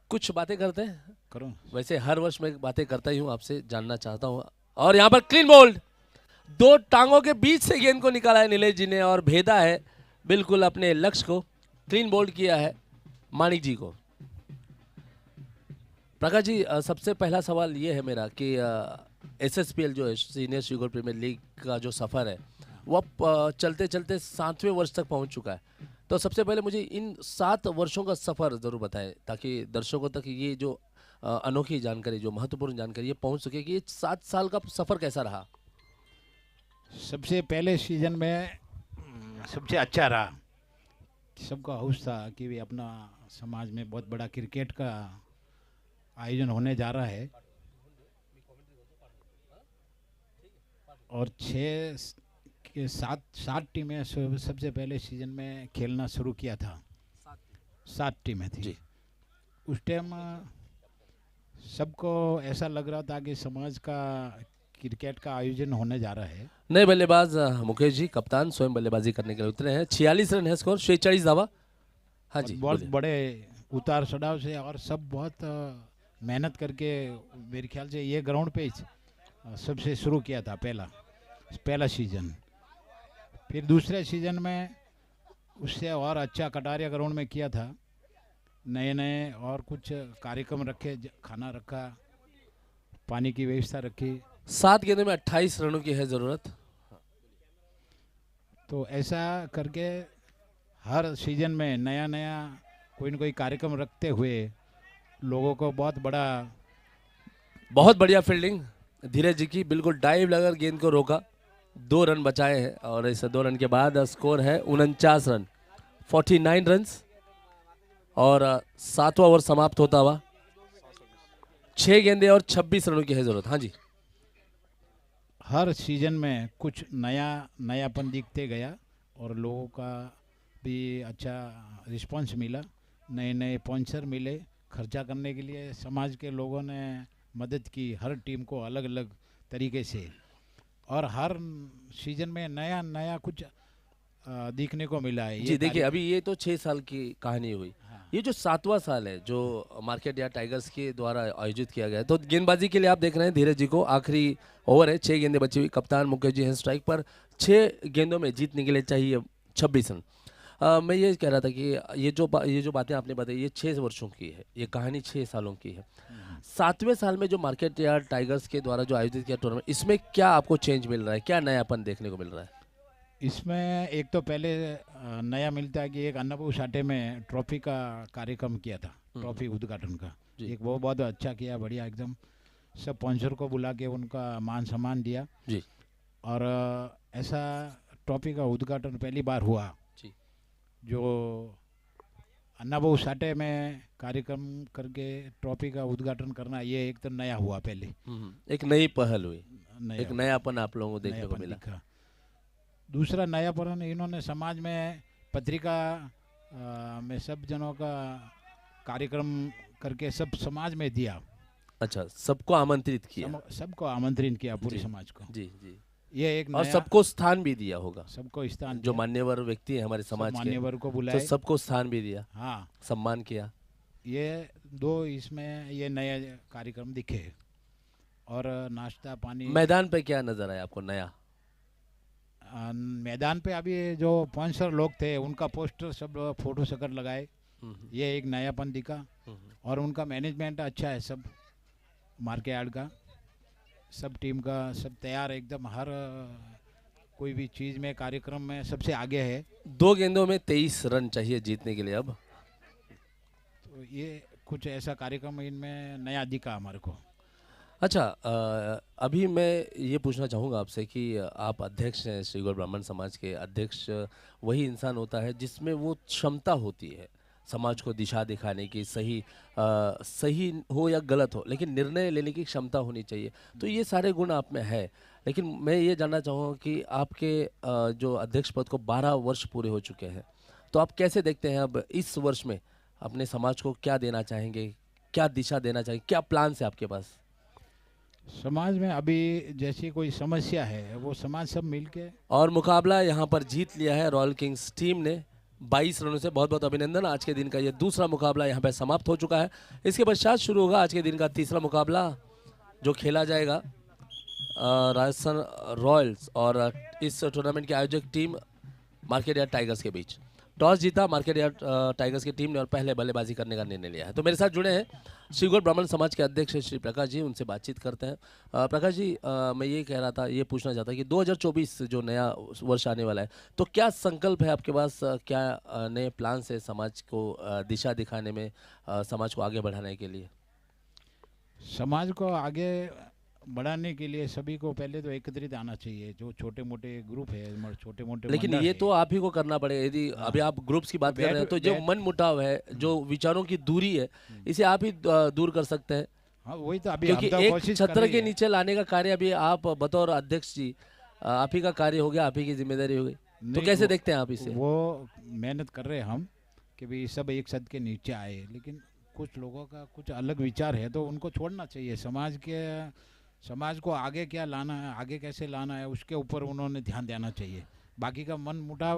[SPEAKER 2] कुछ बातें करते हैं,
[SPEAKER 6] करो।
[SPEAKER 2] वैसे हर वर्ष मैं बातें करता ही हूँ, आपसे जानना चाहता हूँ। और यहाँ पर क्लीन बोल्ड, दो टांगों के बीच से गेंद को निकाला है नीलेश जी ने और भेदा है बिल्कुल अपने लक्ष्य को, क्लीन बोल्ड किया है मानिक जी को। प्रकाश जी सबसे पहला सवाल ये है मेरा कि एसएसपीएल जो है सीनियर श्रीगोड़ प्रीमियर लीग का जो सफ़र है वो अब चलते चलते 7वें वर्ष तक पहुंच चुका है। तो सबसे पहले मुझे इन 7 वर्षों का सफ़र ज़रूर बताएं ताकि दर्शकों तक ये जो अनोखी जानकारी, जो महत्वपूर्ण जानकारी ये पहुंच सके कि ये 7 साल का सफ़र कैसा रहा।
[SPEAKER 6] सबसे पहले सीजन में सबसे अच्छा रहा। सबका हौस था कि भी अपना समाज में बहुत बड़ा क्रिकेट का आयोजन होने जा रहा है और 7 टीमें सबसे पहले सीजन में खेलना शुरू किया था। 7 टीमें थी
[SPEAKER 2] जी।
[SPEAKER 6] उस टाइम सबको ऐसा लग रहा था कि समाज का क्रिकेट का आयोजन होने जा रहा है।
[SPEAKER 2] नए बल्लेबाज मुकेश जी कप्तान स्वयं बल्लेबाजी करने के लिए उतरे हैं। 46 रन है स्कोर, 46 दावा। हाँ जी,
[SPEAKER 6] बहुत
[SPEAKER 2] बोलिए।
[SPEAKER 6] बड़े उतार चढ़ाव से और सब बहुत मेहनत करके मेरे ख्याल से ये ग्राउंड पे सबसे शुरू किया था पहला सीजन। फिर दूसरे सीजन में उससे और अच्छा कटारिया ग्राउंड में किया था। नए और कुछ कार्यक्रम रखे, खाना रखा, पानी की व्यवस्था रखी।
[SPEAKER 2] 7 गेंदों में 28 रनों की है ज़रूरत।
[SPEAKER 6] तो ऐसा करके हर सीजन में नया कोई न कोई कार्यक्रम रखते हुए लोगों को बहुत
[SPEAKER 2] बढ़िया फील्डिंग धीरज जी की, बिल्कुल डाइव लगाकर गेंद को रोका, 2 रन बचाए हैं और इस 2 रन के बाद स्कोर है 49 रन, 49 रन्स और 7वां ओवर समाप्त होता हुआ 6 गेंदे और 26 रनों की है ज़रूरत। हाँ जी,
[SPEAKER 6] हर सीजन में कुछ नयापन दिखते गया और लोगों का भी अच्छा रिस्पांस मिला। नए स्पॉन्सर मिले, खर्चा करने के लिए समाज के लोगों ने मदद की हर टीम को अलग अलग तरीके से, और हर सीजन में नया कुछ दिखने को मिला है।
[SPEAKER 2] जी देखिए अभी ये तो 6 साल की कहानी हुई।
[SPEAKER 6] हाँ।
[SPEAKER 2] ये जो 7वां साल है जो मार्केट यार्ड टाइगर्स के द्वारा आयोजित किया गया है, तो गेंदबाजी के लिए आप देख रहे हैं धीरज जी को, आखिरी ओवर है, 6 गेंदें बची हुई, कप्तान मुकेश जी हैं स्ट्राइक पर, 6 गेंदों में जीतने के लिए चाहिए 26 रन। मैं ये कह रहा था कि ये जो बातें आपने बताई ये 6 वर्षों की है, ये कहानी 6 सालों की है। 7वें साल में जो मार्केट यार्ड टाइगर्स के द्वारा जो आयोजित किया टूर्नामेंट, इसमें क्या आपको चेंज मिल रहा है, क्या नयापन देखने को मिल रहा है?
[SPEAKER 6] इसमें एक तो पहले नया मिलता है कि एक अन्नपूर्णा साटे में ट्रॉफी का कार्यक्रम किया था, ट्रॉफी उद्घाटन का।
[SPEAKER 2] जी।
[SPEAKER 6] एक वो बहुत अच्छा किया, बढ़िया एकदम। सब स्पॉन्सर को बुला के उनका मान सम्मान दिया
[SPEAKER 2] जी।
[SPEAKER 6] और ऐसा ट्रॉफी का उद्घाटन पहली बार हुआ
[SPEAKER 2] जी।
[SPEAKER 6] जो अन्नापूर्णा साटे में कार्यक्रम करके ट्रॉफी का उद्घाटन करना, ये एक तो नया हुआ पहले।
[SPEAKER 2] एक नई पहल हुई,
[SPEAKER 6] नया
[SPEAKER 2] एक नयापन आप लोगों को देखने को
[SPEAKER 6] नयापन
[SPEAKER 2] मिला।
[SPEAKER 6] दिखा। दूसरा नयापन इन्होंने समाज में पत्रिका में सब जनों का कार्यक्रम करके सब समाज में दिया।
[SPEAKER 2] अच्छा, सबको आमंत्रित किया।
[SPEAKER 6] सबको आमंत्रित किया, पूरे
[SPEAKER 2] जी।
[SPEAKER 6] समाज को।
[SPEAKER 2] जी जी,
[SPEAKER 6] ये एक
[SPEAKER 2] और
[SPEAKER 6] नया,
[SPEAKER 2] सबको स्थान भी दिया होगा,
[SPEAKER 6] सबको स्थान
[SPEAKER 2] जो
[SPEAKER 6] दिया,
[SPEAKER 2] मान्यवर व्यक्ति है हमारे
[SPEAKER 6] सब
[SPEAKER 2] समाज के,
[SPEAKER 6] मान्यवर को
[SPEAKER 2] तो
[SPEAKER 6] बुलाए।
[SPEAKER 2] सबको स्थान भी दिया,
[SPEAKER 6] हाँ,
[SPEAKER 2] सम्मान किया।
[SPEAKER 6] ये 2 इसमें ये नए कार्यक्रम दिखे। और नाश्ता पानी
[SPEAKER 2] मैदान पे क्या नजर आया आपको नया?
[SPEAKER 6] मैदान पे अभी जो स्पॉन्सर लोग थे उनका पोस्टर सब फोटो सकट लगाए, ये एक नयापन दिखा। और उनका मैनेजमेंट अच्छा है, सब मार्केट यार्ड का, सब टीम का सब तैयार एकदम, हर कोई भी चीज़ में कार्यक्रम में सबसे आगे है।
[SPEAKER 2] 2 गेंदों में 23 रन चाहिए जीतने के लिए अब।
[SPEAKER 6] तो ये कुछ ऐसा कार्यक्रम इनमें नया दिखा हमारे को।
[SPEAKER 2] अच्छा, अभी मैं ये पूछना चाहूँगा आपसे कि आप अध्यक्ष हैं, श्रीगौर ब्राह्मण समाज के अध्यक्ष वही इंसान होता है जिसमें वो क्षमता होती है समाज को दिशा दिखाने की, सही हो या गलत हो, लेकिन निर्णय लेने की क्षमता होनी चाहिए। तो ये सारे गुण आप में है। लेकिन मैं ये जानना चाहूँगा कि आपके जो अध्यक्ष पद को 12 वर्ष पूरे हो चुके हैं, तो आप कैसे देखते हैं अब इस वर्ष में अपने समाज को क्या देना चाहेंगे, क्या दिशा देना चाहेंगे, क्या प्लान है आपके पास?
[SPEAKER 6] समाज में अभी जैसी कोई समस्या है वो समाज सब मिलके
[SPEAKER 2] और मुकाबला यहाँ पर जीत लिया है रॉयल किंग्स टीम ने 22 रनों से। बहुत बहुत अभिनंदन। आज के दिन का ये दूसरा मुकाबला यहाँ पर समाप्त हो चुका है। इसके पश्चात शुरू होगा आज के दिन का तीसरा मुकाबला, जो खेला जाएगा राजस्थान रॉयल्स और इस टूर्नामेंट की आयोजक टीम मार्केट यार्ड टाइगर्स के बीच। टॉस जीता मार्केट यार्ड टाइगर्स की टीम ने और पहले बल्लेबाजी करने का निर्णय लिया है। तो मेरे साथ जुड़े हैं श्रीगौड़ ब्राह्मण समाज के अध्यक्ष श्री प्रकाश जी, उनसे बातचीत करते हैं। प्रकाश जी, मैं ये कह रहा था, ये पूछना चाहता कि 2024 जो नया वर्ष आने वाला है, तो क्या संकल्प है आपके पास, क्या नए प्लान है समाज को दिशा दिखाने में, समाज को आगे बढ़ाने के लिए?
[SPEAKER 6] समाज को आगे बढ़ाने के लिए सभी को पहले तो एकत्रित आना चाहिए। जो छोटे मोटे ग्रुप है, छोटे मोटे
[SPEAKER 2] लेकिन
[SPEAKER 6] मंडल
[SPEAKER 2] ये
[SPEAKER 6] है,
[SPEAKER 2] तो आप ही को करना पड़ेगा। यदि अभी आप ग्रुप्स की बात कर रहे हैं, तो जो मन मुटाव है, जो विचारों की दूरी है, इसे आप ही दूर कर सकते हैं।
[SPEAKER 6] हाँ वही तो अभी
[SPEAKER 2] क्योंकि
[SPEAKER 6] हम तो
[SPEAKER 2] एक
[SPEAKER 6] कोशिश कर
[SPEAKER 2] छत्र
[SPEAKER 6] रहे
[SPEAKER 2] के
[SPEAKER 6] हैं।
[SPEAKER 2] नीचे लाने का कार्य अभी आप बतौर अध्यक्ष जी, आप ही का कार्य हो गया, आप ही की जिम्मेदारी हो गई। तो
[SPEAKER 6] नहीं,
[SPEAKER 2] कैसे
[SPEAKER 6] वो-
[SPEAKER 2] देखते हैं आप इसे?
[SPEAKER 6] वो मेहनत कर रहे हैं हम कि भाई सब एक छत के नीचे आए, लेकिन कुछ लोगों का कुछ अलग विचार है तो उनको छोड़ना चाहिए। समाज को आगे क्या लाना है, आगे कैसे लाना है, उसके ऊपर उन्होंने ध्यान देना चाहिए। बाकी का मन मुटाव